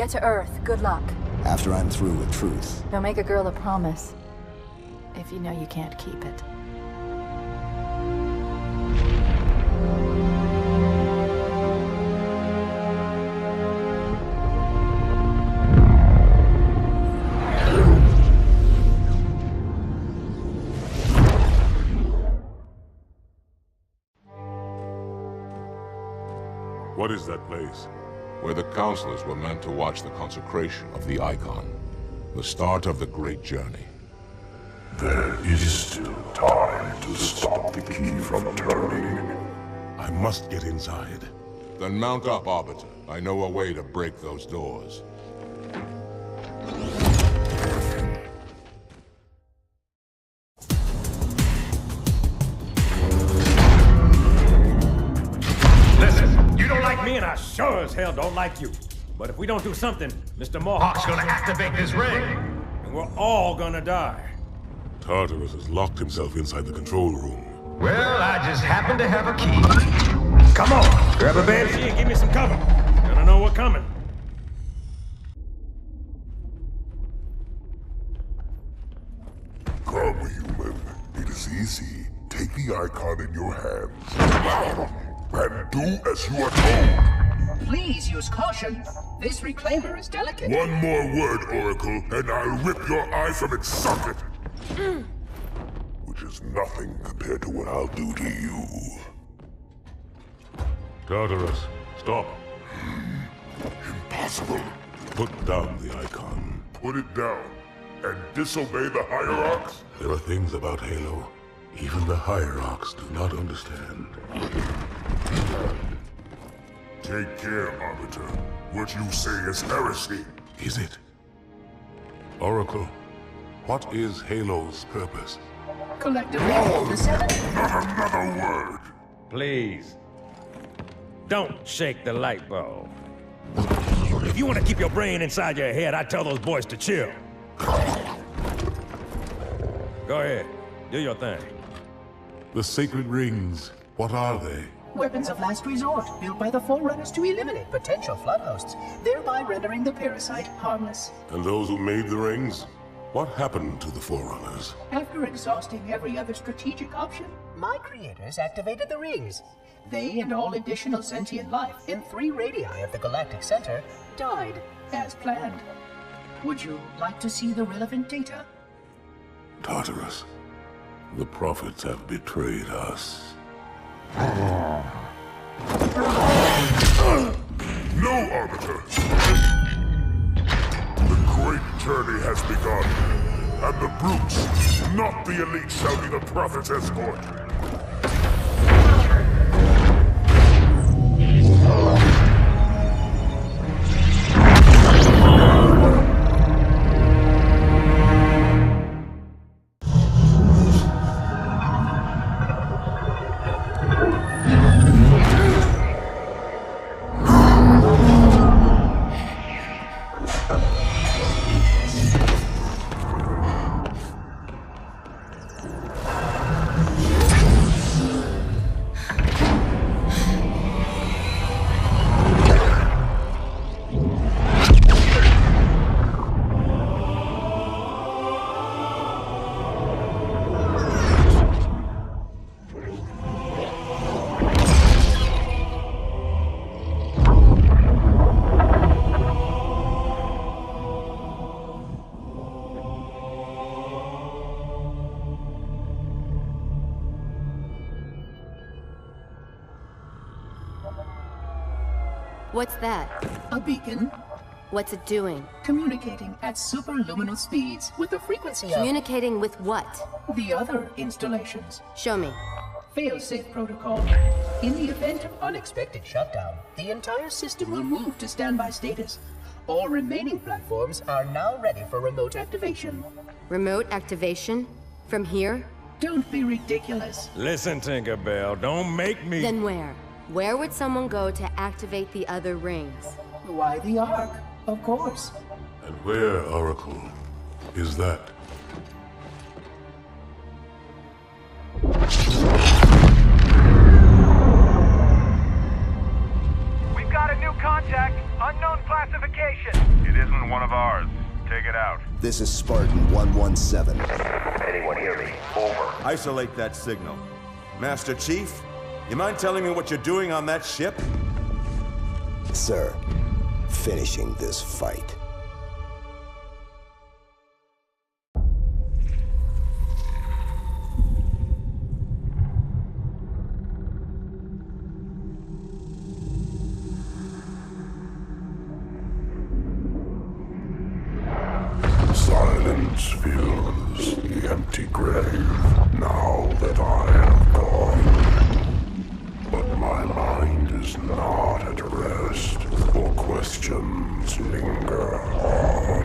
Speaker 10: get to Earth, good luck.
Speaker 15: After I'm through with truth.
Speaker 10: Don't make a girl a promise if you know you can't keep it.
Speaker 5: What is that place?
Speaker 1: Where the counselors were meant to watch the consecration of the Icon. The start of the Great Journey.
Speaker 8: There is still time to stop the key from turning.
Speaker 5: I must get inside.
Speaker 1: Then mount up, Arbiter. I know a way to break those doors.
Speaker 16: Listen, you don't like me and I sure as hell don't like you. But if we don't do something, Mr. Mohawk's gonna activate this ring. And we're all gonna die.
Speaker 5: Tartarus has locked himself inside the control room.
Speaker 16: Well, I just happen to have a key. Come on, grab a banshee and give me some cover. Gonna know what's coming.
Speaker 2: Come, human. It is easy. Take the Icon in your hands. And do as you are told.
Speaker 9: Please use caution. This reclaimer is delicate.
Speaker 2: One more word, Oracle, and I'll rip your eye from its socket. Which is nothing compared to what I'll do to you.
Speaker 5: Tartarus, stop.
Speaker 2: Impossible.
Speaker 5: Put down the Icon.
Speaker 2: Put it down and disobey the Hierarchs?
Speaker 5: There are things about Halo even the Hierarchs do not understand.
Speaker 2: Take care, Arbiter. What you say is heresy.
Speaker 5: Is it? Oracle, what is Halo's purpose?
Speaker 9: Collectively, the seven...
Speaker 2: Not another word!
Speaker 16: Please. Don't shake the light bulb. If you want to keep your brain inside your head, I tell those boys to chill. Go ahead. Do your thing.
Speaker 5: The sacred rings, what are they?
Speaker 9: Weapons of last resort, built by the Forerunners to eliminate potential flood hosts, thereby rendering the parasite harmless.
Speaker 5: And those who made the rings? What happened to the Forerunners?
Speaker 9: After exhausting every other strategic option, my creators activated the rings. They and all additional sentient life in 3 radii of the galactic center died as planned. Would you like to see the relevant data?
Speaker 5: Tartarus, the prophets have betrayed us.
Speaker 2: No, Arbiter! The great journey has begun, and the brutes, not the elite, shall be the prophet's escort.
Speaker 19: What's that?
Speaker 9: A beacon.
Speaker 19: What's it doing?
Speaker 9: Communicating at superluminal speeds with the frequency of...
Speaker 19: Communicating with what?
Speaker 9: The other installations.
Speaker 19: Show me.
Speaker 9: Fail-safe protocol. In the event of unexpected shutdown, the entire system will move to standby status. All remaining platforms are now ready for remote activation.
Speaker 19: Remote activation? From here?
Speaker 9: Don't be ridiculous.
Speaker 16: Listen, Tinkerbell, don't make me...
Speaker 19: Then where? Where would someone go to activate the other rings?
Speaker 9: Why the Ark? Of course.
Speaker 5: And where, Oracle, is that?
Speaker 14: We've got a new contact, unknown classification.
Speaker 15: This is Spartan 117.
Speaker 8: Anyone hear me? Over.
Speaker 14: Isolate that signal. Master Chief, you mind telling me what you're doing on that ship?
Speaker 15: Sir, finishing this fight.
Speaker 8: Silence fills the empty grave now that I have gone. But my mind is not at rest, for questions linger on.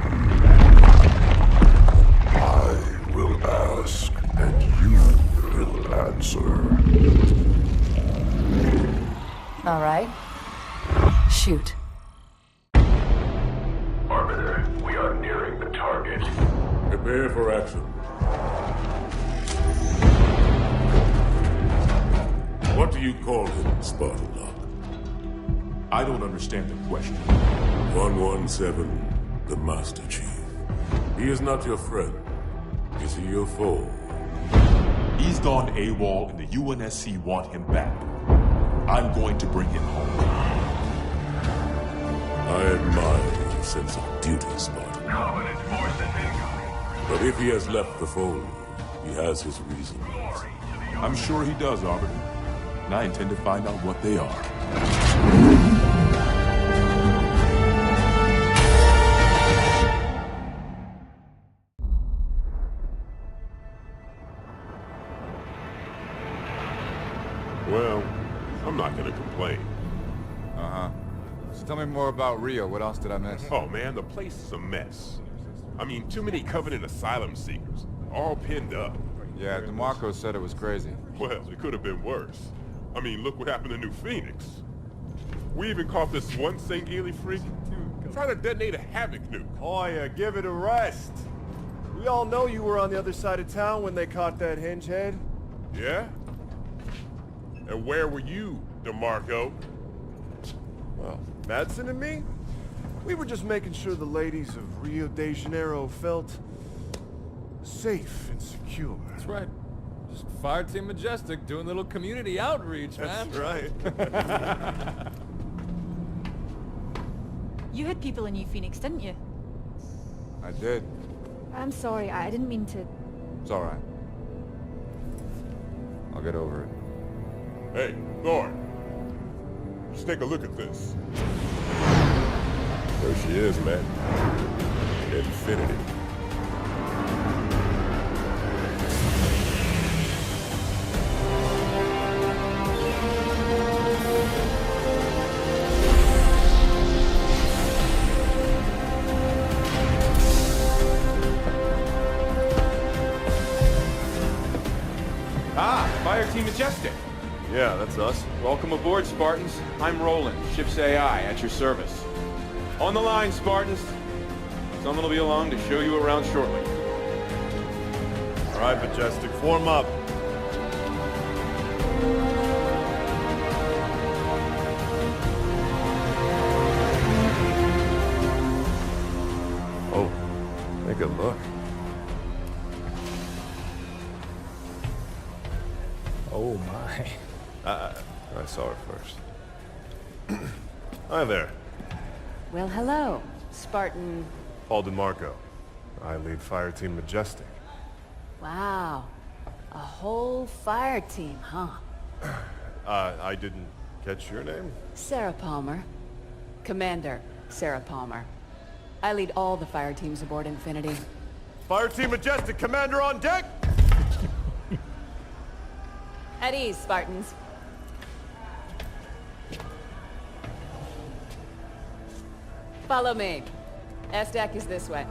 Speaker 8: I will ask, and you will answer.
Speaker 18: All right. Shoot.
Speaker 8: Arbiter, we are nearing the target.
Speaker 5: Prepare for action. What do you call him, Spartan Lock?
Speaker 8: I don't understand the question.
Speaker 5: 117, the Master Chief. He is not your friend. Is he your foe?
Speaker 8: He's gone AWOL and the UNSC want him back. I'm going to bring him home.
Speaker 5: I admire your sense of duty, Spartan.
Speaker 8: Covenant force incoming.
Speaker 5: But if he has left the fold, he has his reasons.
Speaker 8: I'm sure he does, Arbiter. And I intend to find out what they are.
Speaker 6: Well, I'm not gonna complain.
Speaker 17: Uh-huh. So tell me more about Rio. What else did I miss?
Speaker 6: Oh man, the place is a mess. I mean, too many Covenant asylum seekers, all pinned up.
Speaker 17: Yeah, DeMarco said it was crazy.
Speaker 6: Well, it could have been worse. I mean, look what happened to New Phoenix. We even caught this one St. Geely freak trying to detonate a Havoc nuke.
Speaker 21: Oh yeah, give it a rest. We all know you were on the other side of town when they caught that hinge head.
Speaker 6: Yeah? And where were you, DeMarco?
Speaker 21: Well, Madsen and me? We were just making sure the ladies of Rio de Janeiro felt safe and secure.
Speaker 22: That's right. Just Fireteam Majestic doing a little community outreach, man.
Speaker 21: That's right.
Speaker 24: You had people in New Phoenix, didn't you?
Speaker 17: I did.
Speaker 24: I'm sorry, I didn't mean to...
Speaker 17: It's alright. I'll get over it.
Speaker 6: Hey, Thor. Just take a look at this. There she is, man. Infinity.
Speaker 25: Ah, Fireteam Majestic.
Speaker 21: Yeah, that's us.
Speaker 25: Welcome aboard, Spartans. I'm Roland, ship's AI, at your service. On the line, Spartans. Someone will be along to show you around shortly.
Speaker 21: All right, Majestic, form up.
Speaker 6: Oh, take a look.
Speaker 22: Oh my.
Speaker 6: I saw her first. Hi there.
Speaker 18: Well, hello, Spartan.
Speaker 6: Paul DeMarco. I lead Fireteam Majestic.
Speaker 18: Wow. A whole fire team, huh?
Speaker 6: I didn't catch your name?
Speaker 18: Sarah Palmer. Commander Sarah Palmer. I lead all the fire teams aboard Infinity.
Speaker 21: Fireteam Majestic, Commander on deck!
Speaker 18: At ease, Spartans. Follow me. S-Deck is this way.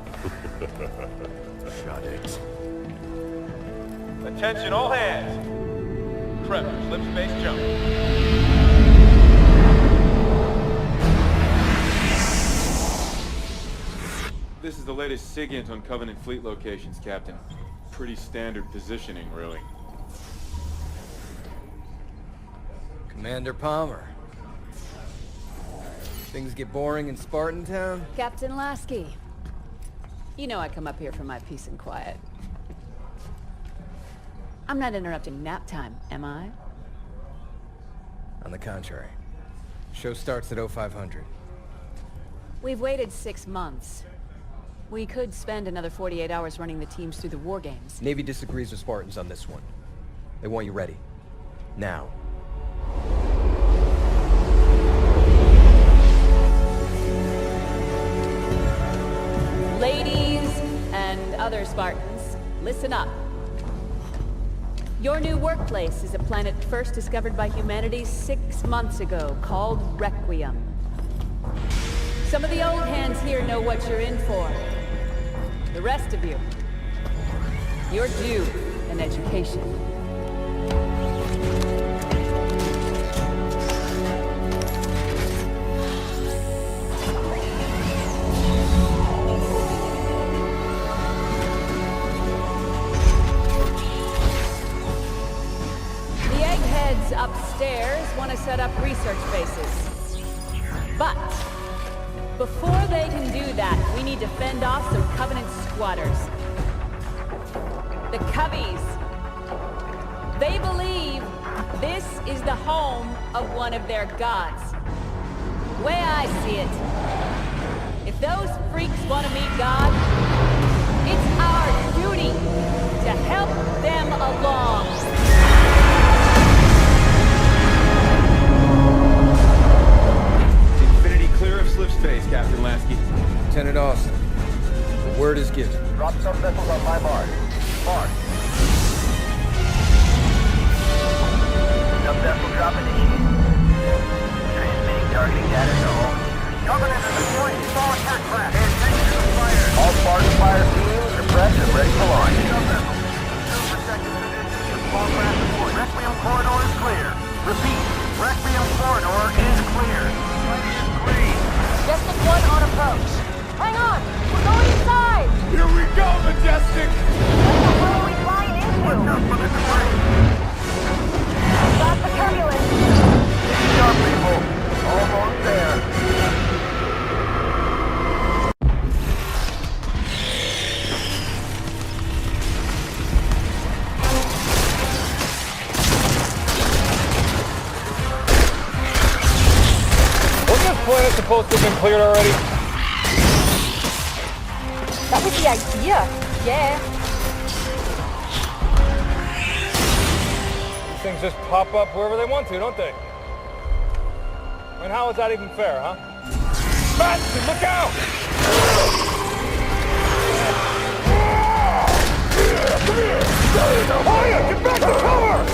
Speaker 6: Shut it.
Speaker 25: Attention all hands. Trevor, slip space jump. This is the latest SIGINT on Covenant fleet locations, Captain. Pretty standard positioning, really.
Speaker 22: Commander Palmer. Things get boring in Spartan Town?
Speaker 18: Captain Lasky.
Speaker 3: You know I come up here for my peace and quiet. I'm not interrupting nap time, am I?
Speaker 4: On the contrary. Show starts at 0500.
Speaker 3: We've waited 6 months. We could spend another 48 hours running the teams through the war games.
Speaker 4: Navy disagrees with Spartans on this one. They want you ready. Now.
Speaker 3: Ladies and other Spartans, listen up. Your new workplace is a planet first discovered by humanity 6 months ago, called Requiem. Some of the old hands here know what you're in for. The rest of you, you're due an education. The eggheads upstairs want to set up research bases. But before they can do that, we need to fend off some Covenant squatters. The Cubbies. They believe this is the home of one of their gods. The way I see it, if those freaks want to meet God, it's our duty to help them along.
Speaker 25: Clear of slip space, Captain Lasky.
Speaker 4: Lieutenant Austin, the word is given.
Speaker 13: Drop some vessels on my mark. Mark. Some vessel dropping to east. Transmitting targeting data to all. Covenant is deploying small attack craft. Pay attention to the fire. All Spartan fire teams are prepped and ready for launch. Some vessels. Assume protected position. Small craft deployed. Requiem corridor is clear. Repeat. Requiem corridor is clear.
Speaker 10: Just a one on approach. Hang on! We're going inside!
Speaker 25: Here we go, Majestic!
Speaker 10: Where are we flying into?
Speaker 13: Watch out for the debris.
Speaker 10: Stop the turbulence!
Speaker 13: Easy up, people. Almost there.
Speaker 22: Planet's supposed to have been cleared already.
Speaker 10: That was the idea. Yeah.
Speaker 22: These things just pop up wherever they want to, don't they? I mean, how is that even fair, huh? Madsen, look out! Come here! Hoya, get back to cover!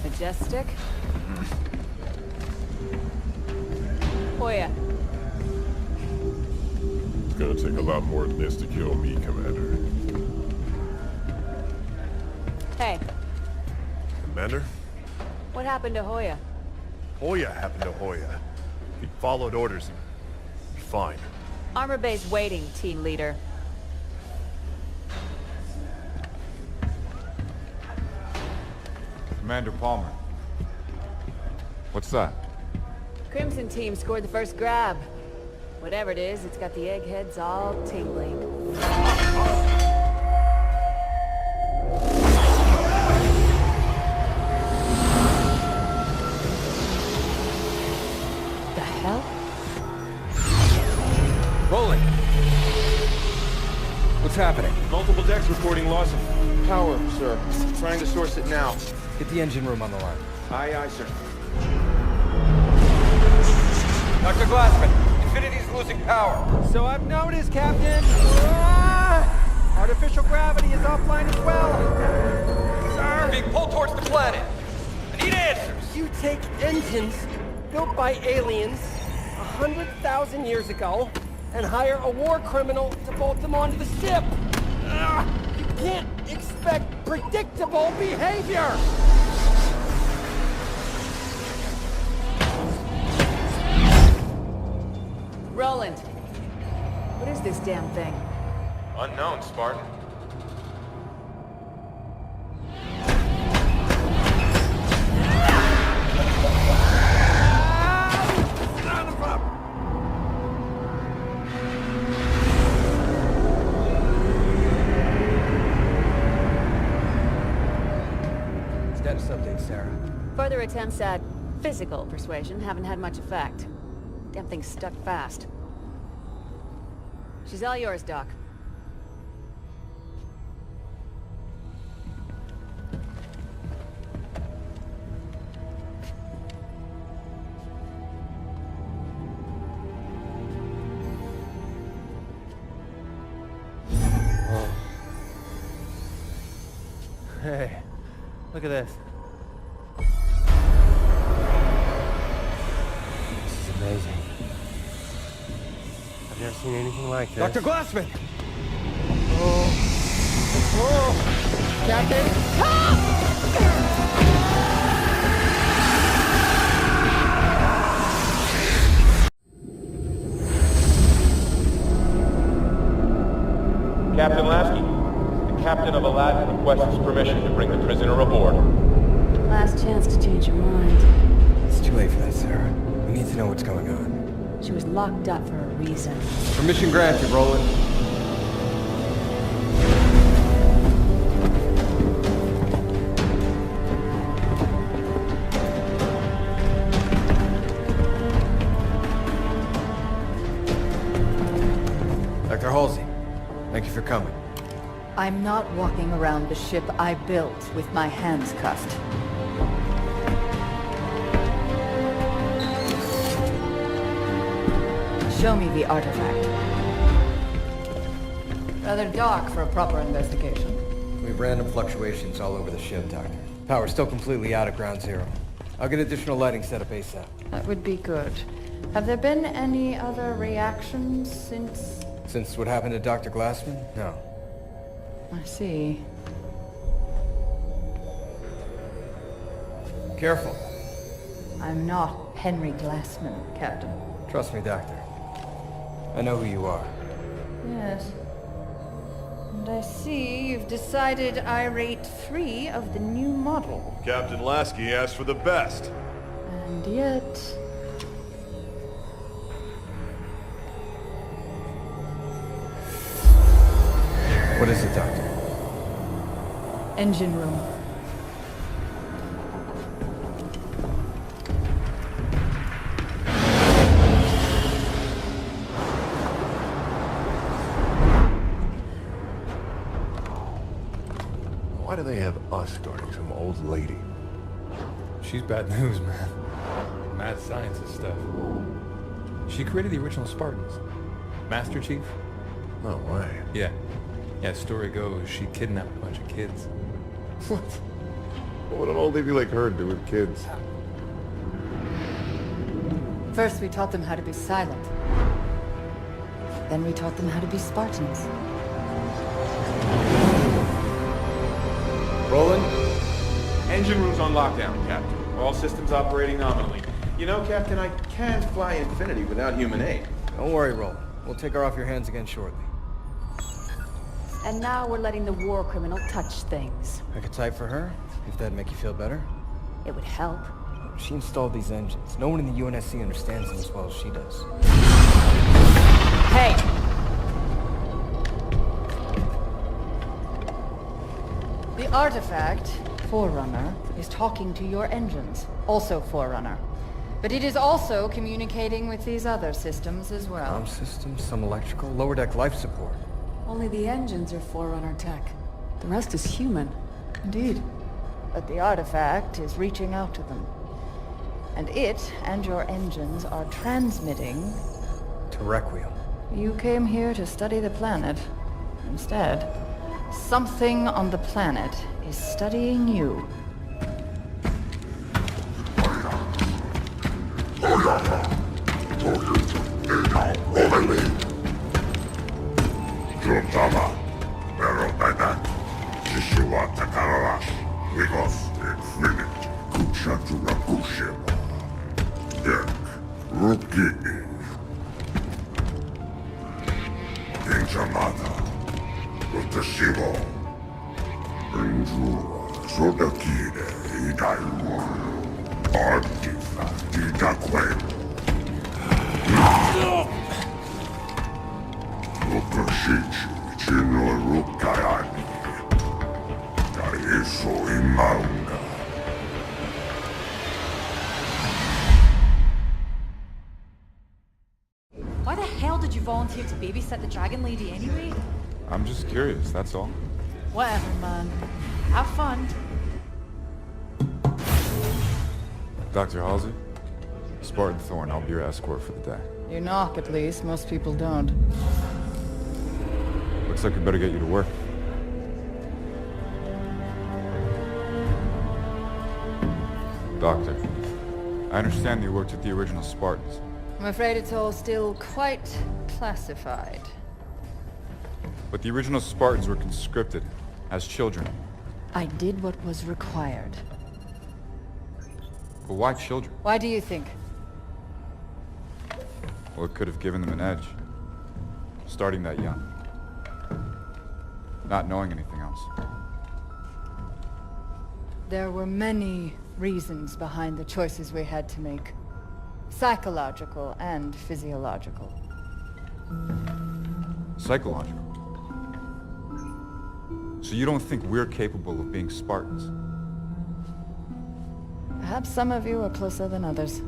Speaker 3: Majestic? Hoya.
Speaker 6: It's gonna take a lot more than this to kill me, Commander.
Speaker 3: Hey,
Speaker 21: Commander?
Speaker 3: what happened to Hoya?
Speaker 21: Hoya happened to Hoya. He followed orders. He'd be fine.
Speaker 3: Armor base waiting, team leader.
Speaker 17: Commander Palmer. What's that?
Speaker 3: Crimson team scored the first grab. Whatever it is, it's got the eggheads all tingling. The hell?
Speaker 4: Rolling. What's happening?
Speaker 25: Multiple decks reporting loss of power, sir. Trying to source it now.
Speaker 4: Get the engine room on the line.
Speaker 25: Aye, aye, sir.
Speaker 4: Dr. Glassman, Infinity's losing power.
Speaker 20: So I've noticed, Captain. Artificial gravity is offline as well.
Speaker 4: Sir! Being pulled towards the planet. I need answers.
Speaker 20: You take engines built by aliens 100,000 years ago and hire a war criminal to bolt them onto the ship. You can't expect predictable behavior.
Speaker 3: Roland, what is this damn thing?
Speaker 25: Unknown, Spartan.
Speaker 20: Sarah?
Speaker 3: Further attempts at physical persuasion haven't had much effect. Damn thing's stuck fast. She's all yours, Doc.
Speaker 20: Hey, look at this. This is amazing. I've never seen anything like this.
Speaker 22: Dr. Glassman!
Speaker 20: Oh. Whoa! Captain!
Speaker 25: Captain Lasky, the captain of Aladdin requests permission to bring the prisoner aboard.
Speaker 3: Last chance to change your mind.
Speaker 20: It's too late for that, Sarah. We need to know what's going on.
Speaker 3: She was locked up for a reason.
Speaker 22: Permission granted, Roland. Dr. Halsey, thank you for coming.
Speaker 1: I'm not walking around the ship I built with my hands cuffed. Show me the artifact. Rather dark for a proper investigation.
Speaker 20: We have random fluctuations all over the ship, Doctor. Power's still completely out at ground zero. I'll get additional lighting set up ASAP.
Speaker 1: That would be good. Have there been any other reactions since...
Speaker 20: Since what happened to Dr. Glassman? No.
Speaker 1: I see.
Speaker 20: Careful.
Speaker 1: I'm not Henry Glassman, Captain.
Speaker 20: Trust me, Doctor. I know who you are.
Speaker 1: Yes. And I see you've decided I rate 3 of the new model.
Speaker 21: Captain Lasky asked for the best.
Speaker 1: And yet...
Speaker 20: What is it, Doctor?
Speaker 1: Engine room.
Speaker 21: Why do they have us guarding some old lady?
Speaker 7: She's bad news, man. Mad scientist stuff. She created the original Spartans. Master Chief?
Speaker 21: No way.
Speaker 7: Yeah. Yeah, story goes, she kidnapped a bunch of kids.
Speaker 21: What? What would an old lady like her do with kids?
Speaker 1: First we taught them how to be silent. Then we taught them how to be Spartans.
Speaker 25: Roland? Engine room's on lockdown, Captain. All systems operating nominally. You know, Captain, I can't fly Infinity without human aid.
Speaker 20: Don't worry, Roland. We'll take her off your hands again shortly.
Speaker 3: And now we're letting the war criminal touch things.
Speaker 20: I could type for her, if that'd make you feel better.
Speaker 3: It would help.
Speaker 20: She installed these engines. No one in the UNSC understands them as well as she does.
Speaker 3: Hey!
Speaker 1: The artifact, Forerunner, is talking to your engines. Also Forerunner. But it is also communicating with these other systems as well.
Speaker 20: Arm systems, some electrical, lower deck life support.
Speaker 3: Only the engines are Forerunner tech. The rest is human.
Speaker 1: Indeed. But the artifact is reaching out to them. And it and your engines are transmitting...
Speaker 20: To Requiem.
Speaker 1: You came here to study the planet. Instead, something on the planet is studying you.
Speaker 8: Juntama, Meropeta, Jishua Takara, Vigos, Infinite, Kuchatura Kushima, Dek, Ruki, Inchamata, Utashivo, Endura, Sodakide, Idaiwa, Artifa, Idaquemo. Lukashichi, Chino Rukayani, Daiso Imanga,
Speaker 24: hell did you volunteer to babysit the Dragon Lady anyway?
Speaker 17: I'm just curious, that's all.
Speaker 24: Whatever, man. Have fun.
Speaker 17: Dr. Halsey? Spartan Thorn, I'll be your escort for the day.
Speaker 1: You knock, at least. Most people don't.
Speaker 17: Looks like we better get you to work. Doctor, I understand you worked with the original Spartans.
Speaker 1: I'm afraid it's all still quite classified.
Speaker 17: But the original Spartans were conscripted as children.
Speaker 1: I did what was required.
Speaker 17: But why children?
Speaker 1: Why do you think?
Speaker 17: Well, it could have given them an edge. Starting that young. Not knowing anything else.
Speaker 1: There were many reasons behind the choices we had to make. Psychological and physiological.
Speaker 17: Psychological? So you don't think we're capable of being Spartans?
Speaker 1: Perhaps some of you are closer than others.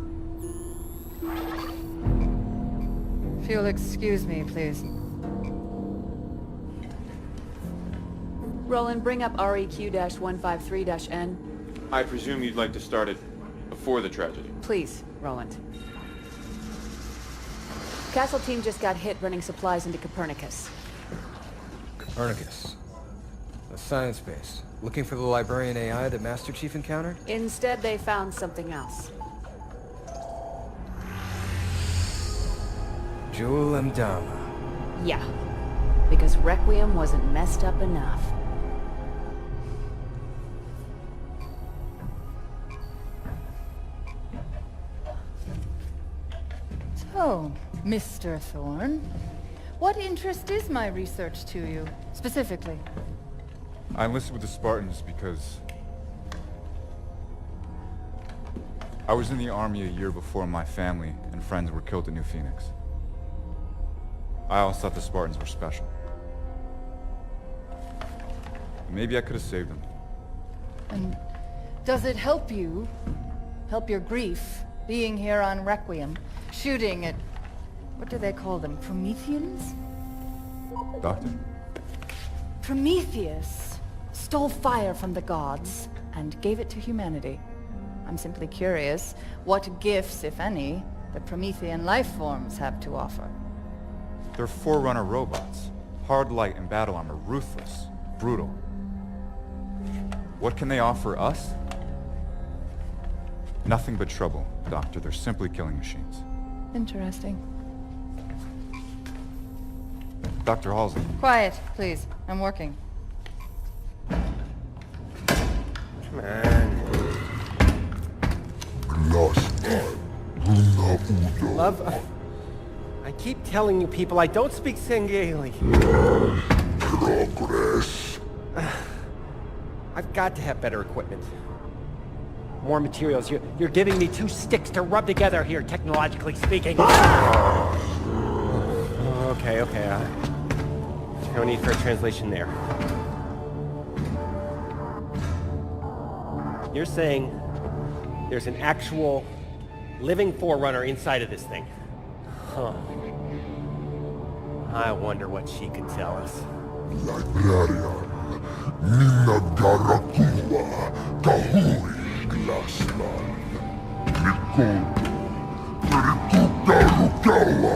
Speaker 1: If you'll excuse me, please.
Speaker 3: Roland, bring up REQ-153-N.
Speaker 25: I presume you'd like to start it before the tragedy.
Speaker 3: Please, Roland. Castle team just got hit running supplies into Copernicus.
Speaker 2: Copernicus. A science base. Looking for the librarian AI that Master Chief encountered?
Speaker 3: Instead, they found something else.
Speaker 2: Jewel Mdama.
Speaker 3: Yeah. Because Requiem wasn't messed up enough.
Speaker 1: So, Mr. Thorne, what interest is my research to you, specifically?
Speaker 17: I enlisted with the Spartans because I was in the army a year before my family and friends were killed at New Phoenix. I always thought the Spartans were special. Maybe I could have saved them.
Speaker 1: And does it help you, help your grief, being here on Requiem, shooting at, what do they call them, Prometheans?
Speaker 17: Doctor?
Speaker 1: Prometheus stole fire from the gods and gave it to humanity. I'm simply curious what gifts, if any, the Promethean life forms have to offer.
Speaker 17: They're Forerunner robots. Hard light and battle armor, ruthless, brutal. What can they offer us? Nothing but trouble, Doctor. They're simply killing machines.
Speaker 1: Interesting.
Speaker 17: Dr. Halsey.
Speaker 1: Quiet, please. I'm working.
Speaker 21: Man. Love, I keep telling you people I don't speak Sengali.
Speaker 8: Progress.
Speaker 21: I've got to have better equipment. More materials. You're giving me two sticks to rub together here, technologically speaking. Okay. No need for a translation there. You're saying there's an actual living Forerunner inside of this thing? Huh. I wonder what she can tell us.
Speaker 8: Librarian, Nina Garakua, Kahuri Glasman, Nikodo, Perikuta Rukawa,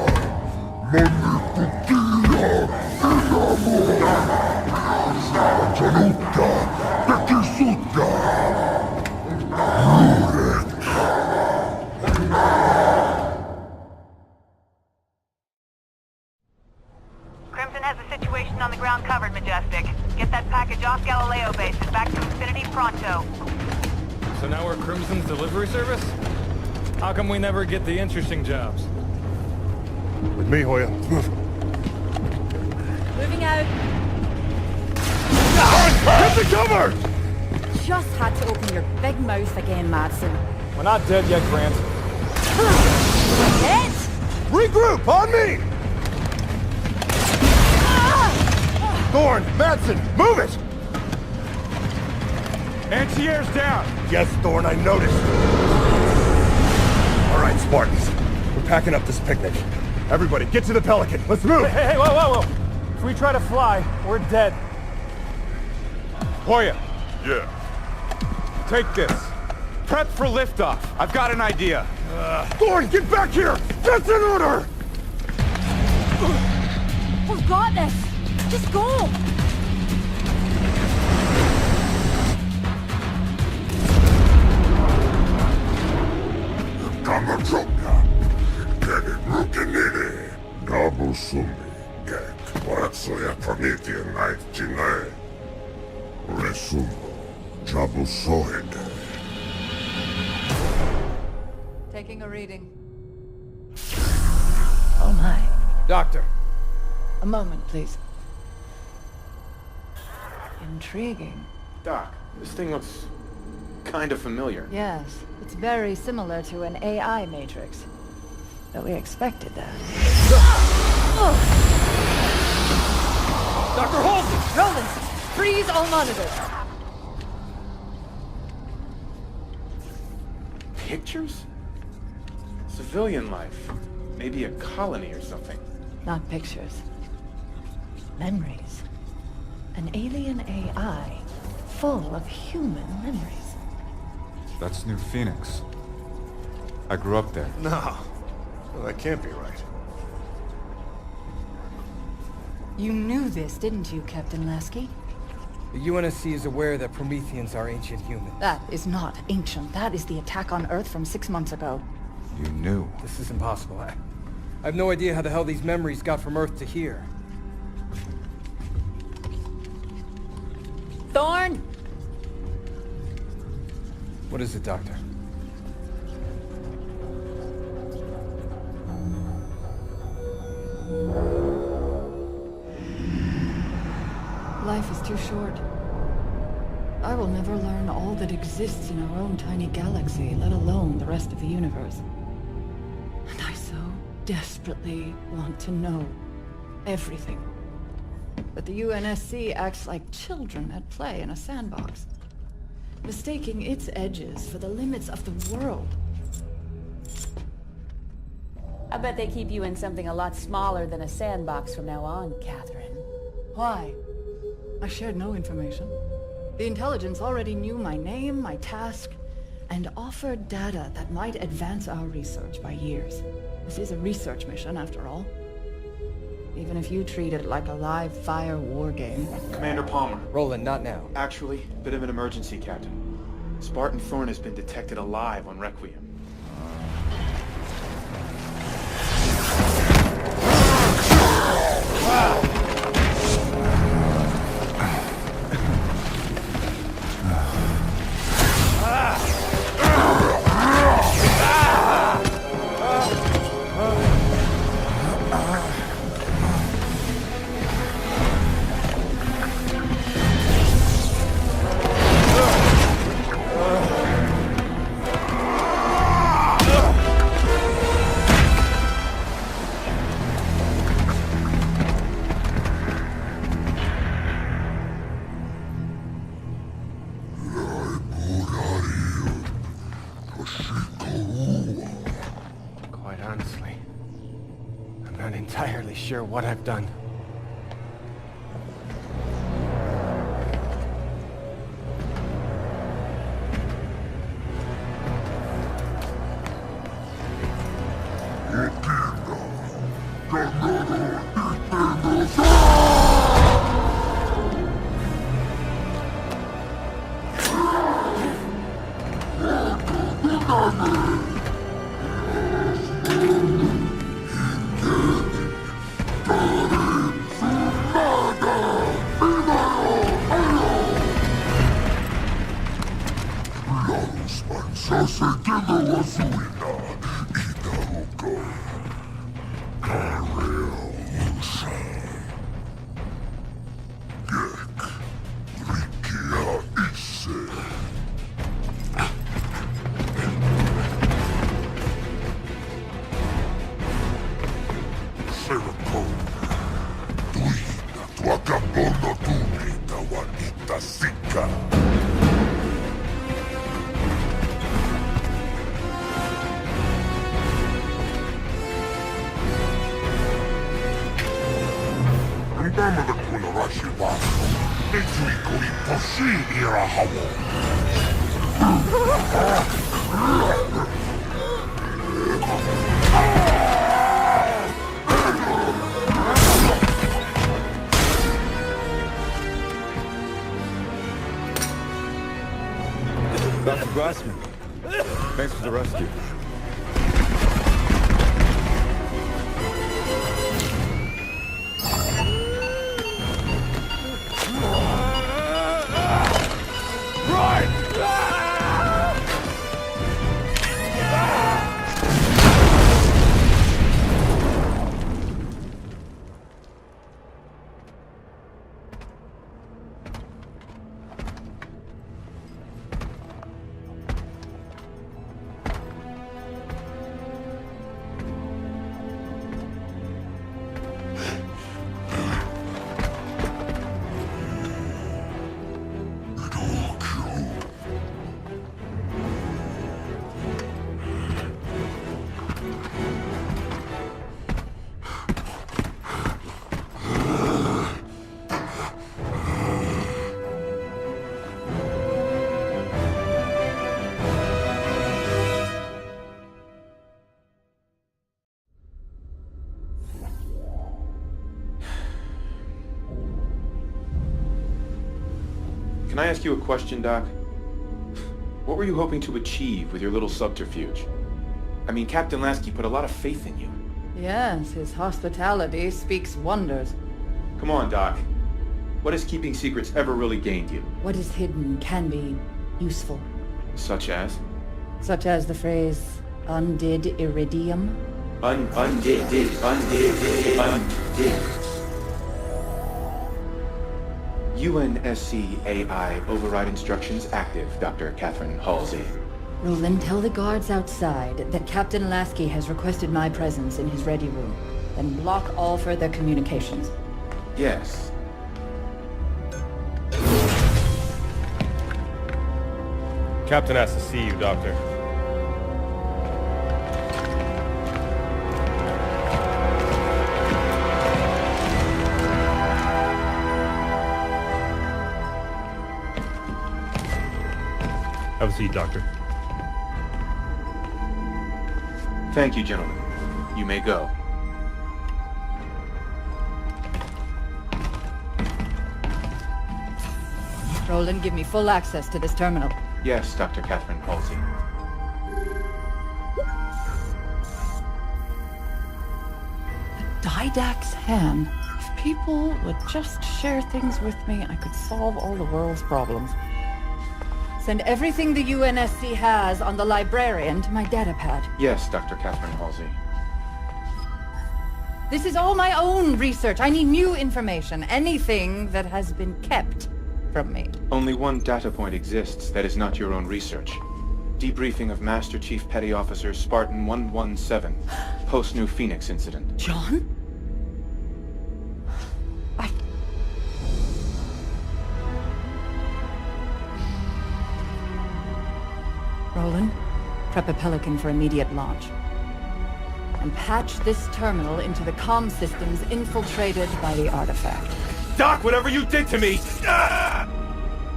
Speaker 8: Monikukia, Inamura, Januta, Tekisuta, Murek.
Speaker 11: Crimson has the situation on the ground covered, Majestic. Get that package off Galileo base and back to Infinity pronto.
Speaker 22: So now we're Crimson's delivery service? How come we never get the interesting jobs?
Speaker 8: With me, Hoya.
Speaker 24: Moving out.
Speaker 8: Get the cover!
Speaker 24: Just had to open your big mouth again, Madsen.
Speaker 22: We're not dead yet, Grant.
Speaker 24: Hit!
Speaker 21: Regroup, on me! Thorne, Madsen, move it!
Speaker 22: Anti-air's down!
Speaker 8: Yes, Thorne, I noticed. All right, Spartans. We're packing up this picnic.
Speaker 21: Everybody, get to the Pelican. Let's move!
Speaker 22: Hey, whoa! If we try to fly, we're dead.
Speaker 17: Hoya,
Speaker 6: Yeah.
Speaker 17: take this. Prep for liftoff. I've got an idea.
Speaker 21: Thorn, get back here! That's an order!
Speaker 24: We've got this! Just go!
Speaker 1: Taking a reading. Oh my.
Speaker 2: Doctor.
Speaker 1: A moment, please. Intriguing.
Speaker 25: Doc, this thing looks kind of familiar.
Speaker 1: Yes, it's very similar to an AI matrix. But we expected that.
Speaker 20: Dr. Halsey!
Speaker 1: Roland, freeze all monitors!
Speaker 25: Pictures? Civilian life. Maybe a colony or something.
Speaker 1: Not pictures. Memories. An alien AI full of human memories.
Speaker 17: That's New Phoenix. I grew up there.
Speaker 21: No. Well, that can't be right.
Speaker 1: You knew this, didn't you, Captain Lasky?
Speaker 2: The UNSC is aware that Prometheans are ancient humans.
Speaker 1: That is not ancient. That is the attack on Earth from 6 months ago.
Speaker 17: You knew.
Speaker 2: This is impossible. I have no idea how the hell these memories got from Earth to here.
Speaker 1: Thorn!
Speaker 2: What is it, Doctor?
Speaker 1: Life is too short. I will never learn all that exists in our own tiny galaxy, let alone the rest of the universe. And I so desperately want to know everything. But the UNSC acts like children at play in a sandbox, mistaking its edges for the limits of the world.
Speaker 3: I bet they keep you in something a lot smaller than a sandbox from now on, Catherine.
Speaker 1: Why? I shared no information. The intelligence already knew my name, my task, and offered data that might advance our research by years. This is a research mission, after all. Even if you treat it like a live-fire war game.
Speaker 25: Commander Palmer.
Speaker 2: Roland, not now.
Speaker 25: Actually, bit of an emergency, Captain. Spartan Thorn has been detected alive on Requiem.
Speaker 20: Quite honestly, I'm not entirely sure what I've done.
Speaker 17: Dr. Glassman, thanks for the rescue.
Speaker 25: Can I ask you a question, Doc? What were you hoping to achieve with your little subterfuge? I mean, Captain Lasky put a lot of faith in you.
Speaker 1: Yes, his hospitality speaks wonders.
Speaker 25: Come on, Doc. What has keeping secrets ever really gained you?
Speaker 1: What is hidden can be useful.
Speaker 25: Such as?
Speaker 1: Such as the phrase, undid iridium.
Speaker 25: Undid. UNSC AI override instructions active, Dr. Catherine Halsey.
Speaker 1: Roland, tell the guards outside that Captain Lasky has requested my presence in his ready room. Then block all further communications.
Speaker 25: Yes.
Speaker 22: Captain has to see you, Doctor. Have a seat, Doctor.
Speaker 25: Thank you, gentlemen. You may go.
Speaker 1: Roland, give me full access to this terminal.
Speaker 25: Yes, Dr. Catherine Halsey.
Speaker 1: The Didact's hand. If people would just share things with me, I could solve all the world's problems. Send everything the UNSC has on the librarian to my datapad.
Speaker 25: Yes, Dr. Catherine Halsey.
Speaker 1: This is all my own research. I need new information. Anything that has been kept from me.
Speaker 25: Only one data point exists that is not your own research. Debriefing of Master Chief Petty Officer Spartan 117, post-New Phoenix incident.
Speaker 1: John? Roland, prep a Pelican for immediate launch. And patch this terminal into the comm systems infiltrated by the artifact.
Speaker 22: Doc, whatever you did to me! Ah!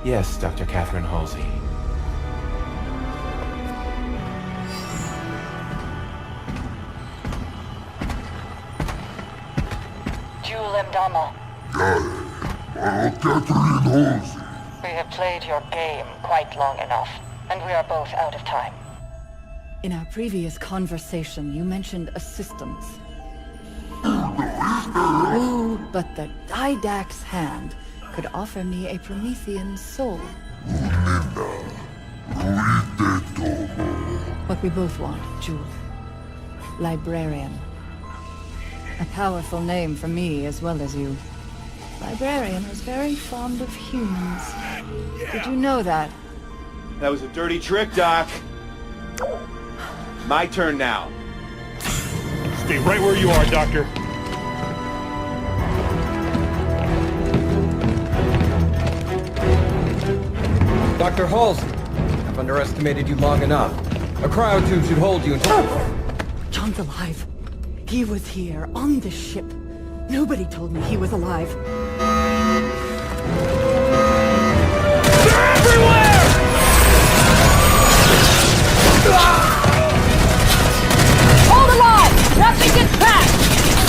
Speaker 25: Yes, Dr. Catherine Halsey.
Speaker 9: Jewel Mdama.
Speaker 8: Catherine Halsey.
Speaker 9: We have played your game quite long enough, and we are both out of time.
Speaker 1: In our previous conversation, you mentioned assistance. But the Didact's hand could offer me a Promethean soul. What we both want, Jewel. Librarian. A powerful name for me as well as you. Librarian was very fond of humans. Did you know that?
Speaker 25: That was a dirty trick, Doc. My turn now.
Speaker 22: Stay right where you are, Doctor.
Speaker 2: Dr. Halsey, I've underestimated you long enough. A cryotube should hold you until...
Speaker 1: John's alive. He was here, on the ship.
Speaker 24: Nobody told me he was alive.
Speaker 13: They're everywhere!
Speaker 3: Hold alive! Nothing gets past!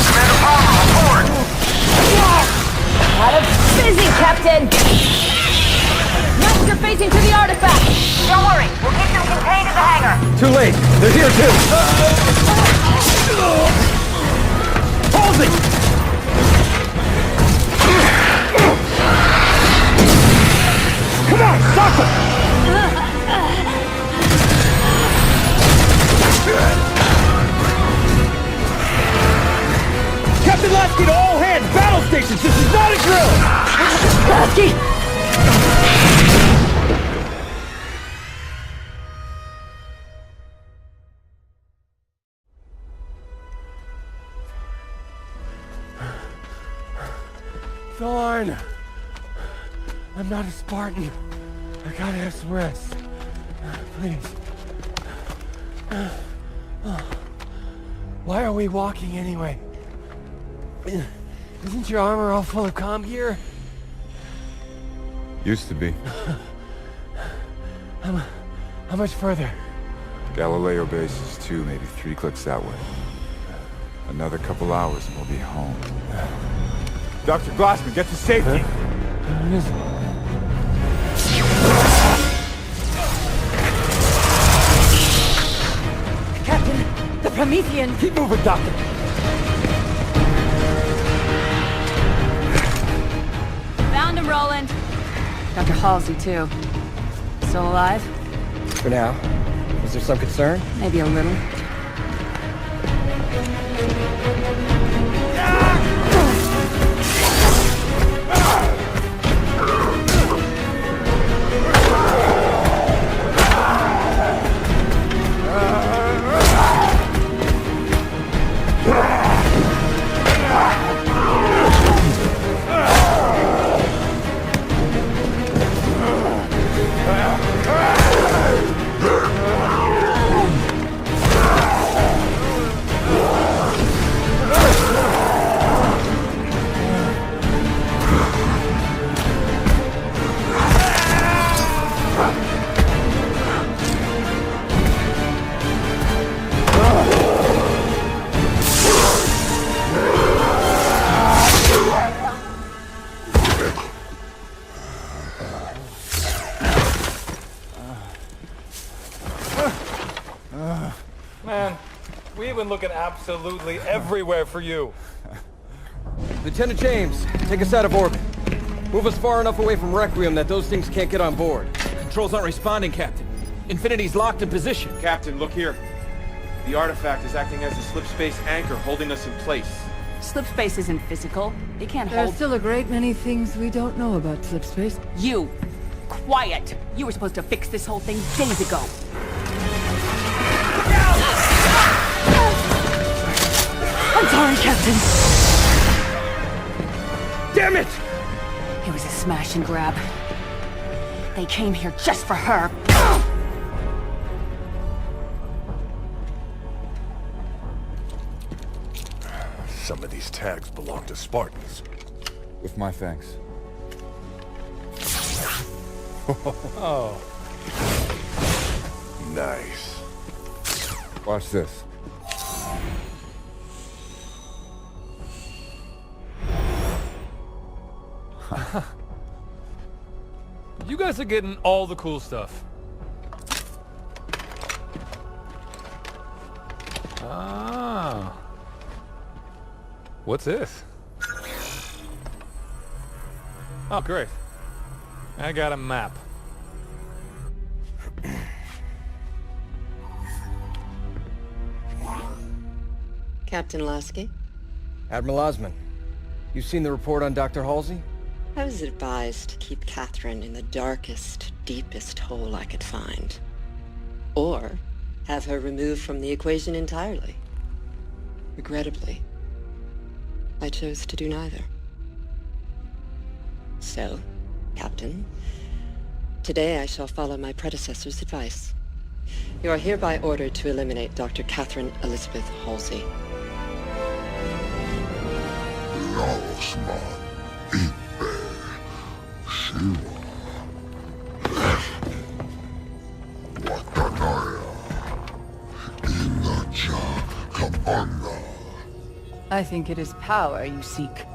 Speaker 13: Commander Palmer, report!
Speaker 3: Had a busy, Captain! Master facing to the artifact!
Speaker 11: Don't worry, we'll keep them contained in the hangar.
Speaker 2: Too late. They're here too.
Speaker 13: Halsey! Come on, stop them! Captain Lasky to all hands! Battle stations! This is not a drill!
Speaker 3: Lasky!
Speaker 21: Darn! I'm not a Spartan. I gotta have some rest. Please. Why are we walking anyway? Isn't your armor all full of comm gear?
Speaker 17: Used to be.
Speaker 21: How much further?
Speaker 17: Galileo base is 2, maybe 3 clicks that way. Another couple hours and we'll be home. Dr. Glassman, get to safety!
Speaker 24: Captain, the Promethean!
Speaker 21: Keep moving, Doctor!
Speaker 3: Found him, Roland. Dr. Halsey, too. Still alive?
Speaker 2: For now. Is there some concern?
Speaker 3: Maybe a little.
Speaker 22: Man, we've been looking absolutely everywhere for you.
Speaker 2: Lieutenant James, take us out of orbit. Move us far enough away from Requiem that those things can't get on board.
Speaker 4: Controls aren't responding, Captain. Infinity's locked in position.
Speaker 25: Captain, look here. The artifact is acting as a slip-space anchor, holding us in place.
Speaker 3: Slip space isn't physical. It can't
Speaker 1: There's
Speaker 3: hold...
Speaker 1: still a great many things we don't know about slipspace.
Speaker 3: You! Quiet! You were supposed to fix this whole thing days ago.
Speaker 24: I'm sorry, Captain.
Speaker 3: Damn it! It was a smash and grab. They came here just for her.
Speaker 21: Some of these tags belong to Spartans.
Speaker 17: With my thanks.
Speaker 22: Oh.
Speaker 21: Nice.
Speaker 17: Watch this.
Speaker 22: You guys are getting all the cool stuff. Ah. What's this? Oh, great. I got a map.
Speaker 12: Captain Lasky?
Speaker 2: Admiral Osman, you've seen the report on Dr. Halsey?
Speaker 12: I was advised to keep Catherine in the darkest, deepest hole I could find. Or have her removed from the equation entirely. Regrettably, I chose to do neither. So, Captain, today I shall follow my predecessor's advice. You are hereby ordered to eliminate Dr. Catherine Elizabeth Halsey.
Speaker 1: I think it is power you seek.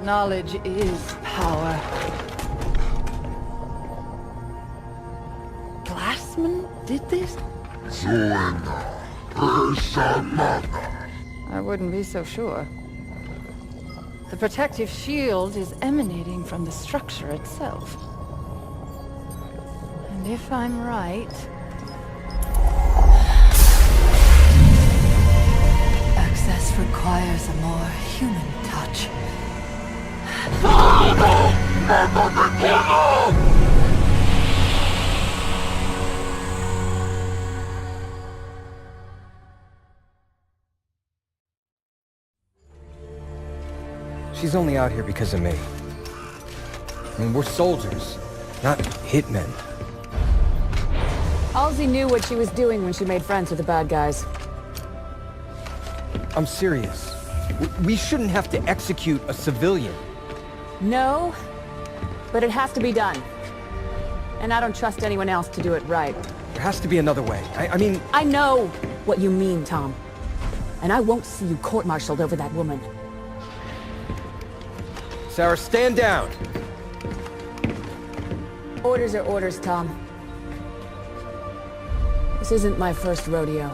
Speaker 1: Knowledge is power. Glassman did this? I wouldn't be so sure. The protective shield is emanating from the structure itself. And if I'm right... access requires a more human touch.
Speaker 2: She's only out here because of me. I mean, we're soldiers, not hitmen.
Speaker 3: Halsey knew what she was doing when she made friends with the bad guys.
Speaker 2: I'm serious. We shouldn't have to execute a civilian.
Speaker 3: No, but it has to be done. And I don't trust anyone else to do it right.
Speaker 2: There has to be another way. I mean...
Speaker 3: I know what you mean, Tom. And I won't see you court-martialed over that woman.
Speaker 2: Sarah, stand down!
Speaker 3: Orders are orders, Tom. This isn't my first rodeo.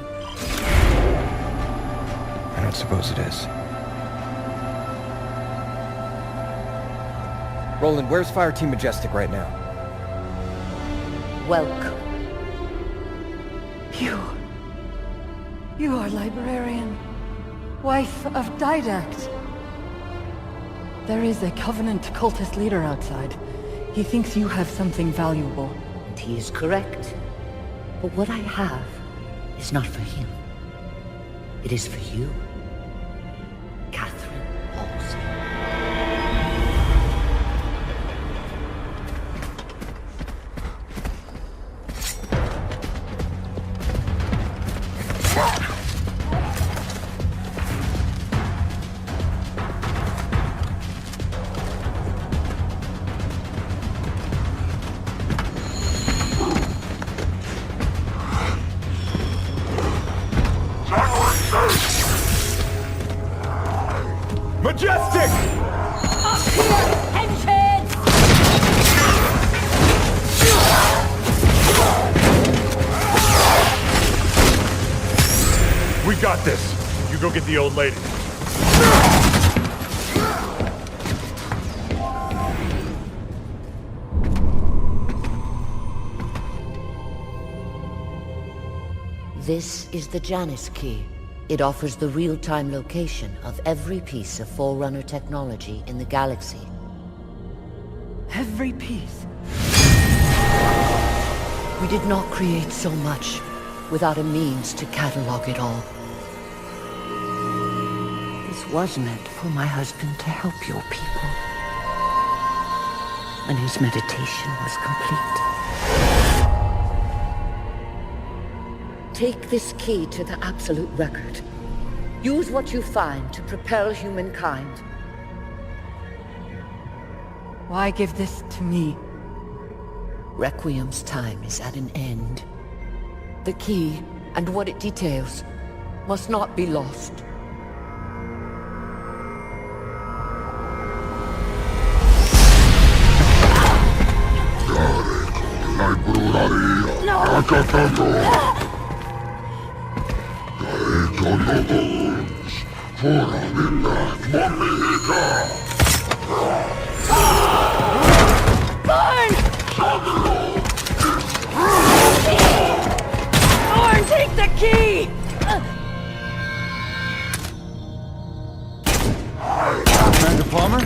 Speaker 2: I don't suppose it is. Roland, where's Fireteam Majestic right now?
Speaker 1: Welcome. You are librarian. Wife of Didact. There is a Covenant cultist leader outside. He thinks you have something valuable.
Speaker 14: And he is correct. But what I have is not for him. It is for you. Catherine Halsey.
Speaker 2: Majestic!
Speaker 3: Up here, henchheads!
Speaker 6: We got this. You go get the old lady.
Speaker 14: This is the Janus key. It offers the real-time location of every piece of Forerunner technology in the galaxy.
Speaker 1: Every piece?
Speaker 14: We did not create so much without a means to catalog it all. This was meant for my husband to help your people. When his meditation was complete. Take this key to the Absolute Record. Use what you find to propel humankind.
Speaker 1: Why give this to me?
Speaker 14: Requiem's time is at an end. The key, and what it details, must not be lost.
Speaker 3: Burn! Thorn, take the key!
Speaker 17: Commander Palmer?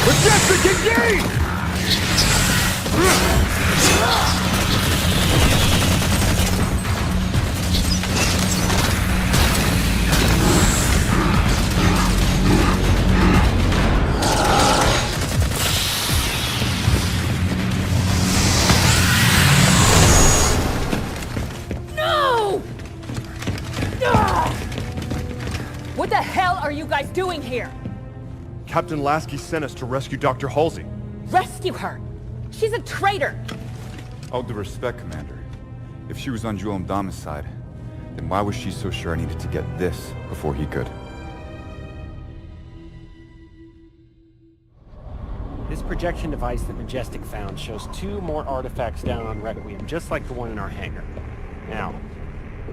Speaker 2: Majestic, engage!
Speaker 3: hell are you guys doing here?
Speaker 21: Captain Lasky sent us to rescue Dr. Halsey.
Speaker 3: Rescue her! She's a traitor!
Speaker 17: All due respect, Commander. If she was on Jewel Mdama's side, then why was she so sure I needed to get this before he could?
Speaker 5: This projection device that Majestic found shows 2 more artifacts down on Requiem, just like the one in our hangar. Now,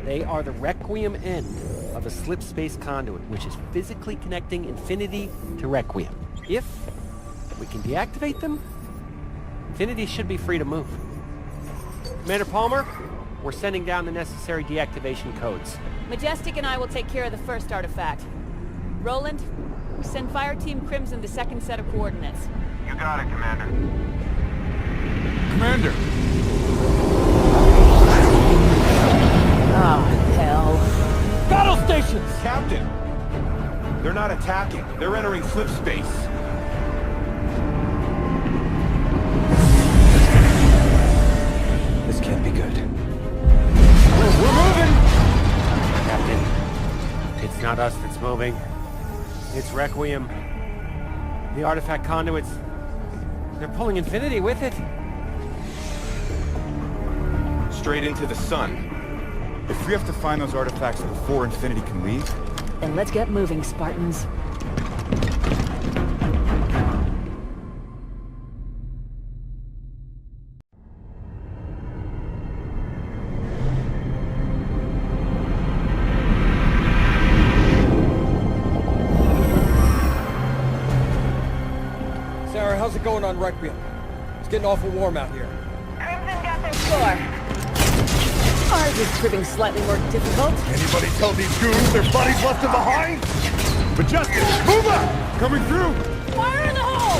Speaker 5: they are the Requiem end of a slip space conduit, which is physically connecting Infinity to Requiem. If we can deactivate them, Infinity should be free to move. Commander Palmer, we're sending down the necessary deactivation codes.
Speaker 3: Majestic and I will take care of the first artifact. Roland, send Fire Team Crimson the second set of coordinates.
Speaker 13: You got it, Commander.
Speaker 17: Commander!
Speaker 3: Oh, hell.
Speaker 22: Battle stations!
Speaker 25: Captain! They're not attacking. They're entering slip space.
Speaker 2: This can't be good.
Speaker 22: We're moving!
Speaker 5: Captain, it's not us that's moving. It's Requiem. The artifact conduits, they're pulling Infinity with it.
Speaker 25: Straight into the sun.
Speaker 17: If we have to find those artifacts before Infinity can leave...
Speaker 3: Then let's get moving, Spartans.
Speaker 2: Sarah, how's it going on Requiem? It's getting awful warm out here.
Speaker 11: Crimson got their score.
Speaker 3: Ours is proving slightly more difficult.
Speaker 21: Anybody tell these goons their buddies left them behind? Majestic, move up! Coming through!
Speaker 3: Fire in the hole!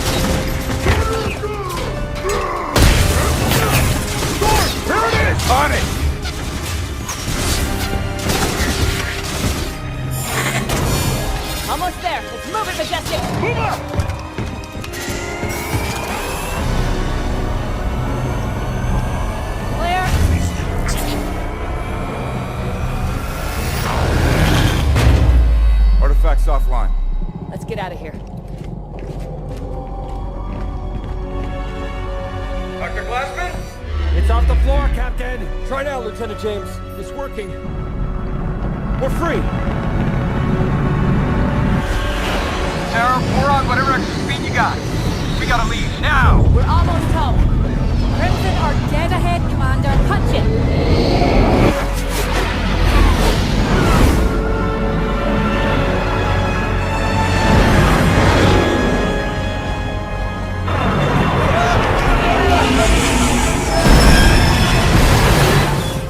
Speaker 21: Here it is!
Speaker 17: On it!
Speaker 3: Almost there. Let's move it, Majestic.
Speaker 21: Move up!
Speaker 3: Clear.
Speaker 17: Artifacts offline.
Speaker 3: Let's get out of here.
Speaker 4: Dr. Glassman?
Speaker 5: It's off the floor, Captain.
Speaker 2: Try now, Lieutenant James. It's working.
Speaker 5: We're free.
Speaker 4: Sarah, pour on whatever extra speed you got. We gotta leave, now!
Speaker 3: We're almost home. Crimson are dead ahead, Commander. Punch it!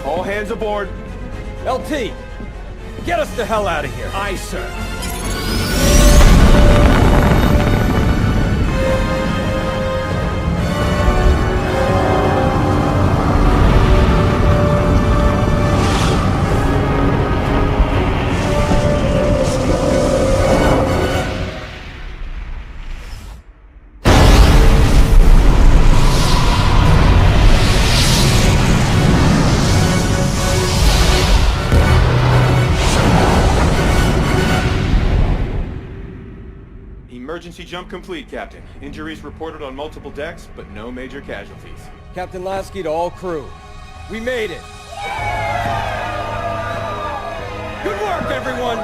Speaker 25: All hands aboard.
Speaker 2: LT, get us the hell out of here.
Speaker 5: Aye, sir.
Speaker 25: Emergency jump complete, Captain. Injuries reported on multiple decks, but no major casualties.
Speaker 2: Captain Lasky to all crew. We made it. Good work, everyone!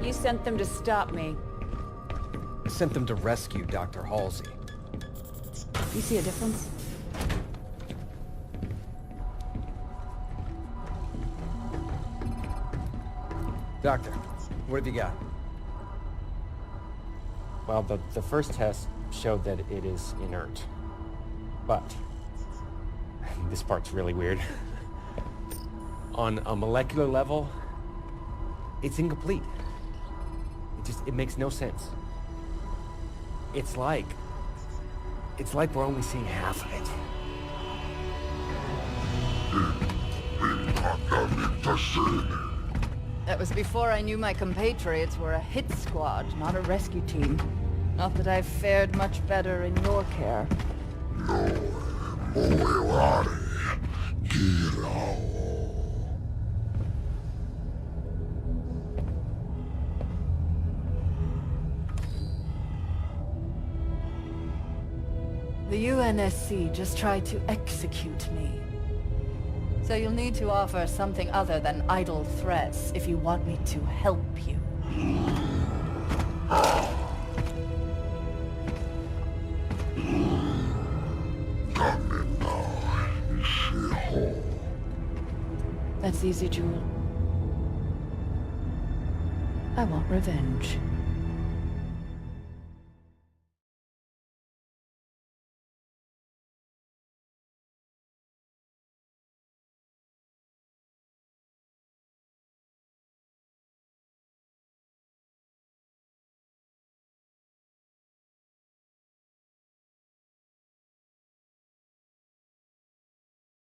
Speaker 3: You sent them to stop me.
Speaker 2: I sent them to rescue Dr. Halsey.
Speaker 3: You see a difference?
Speaker 2: Doctor, what have you got?
Speaker 5: Well, the first test showed that it is inert. But this part's really weird. On a molecular level, it's incomplete. It makes no sense. It's like we're only seeing half of it.
Speaker 1: That was before I knew my compatriots were a hit squad, not a rescue team. Not that I've fared much better in your care. The UNSC just tried to execute me. So you'll need to offer something other than idle threats if you want me to help you. That's easy, Jewel. I want revenge.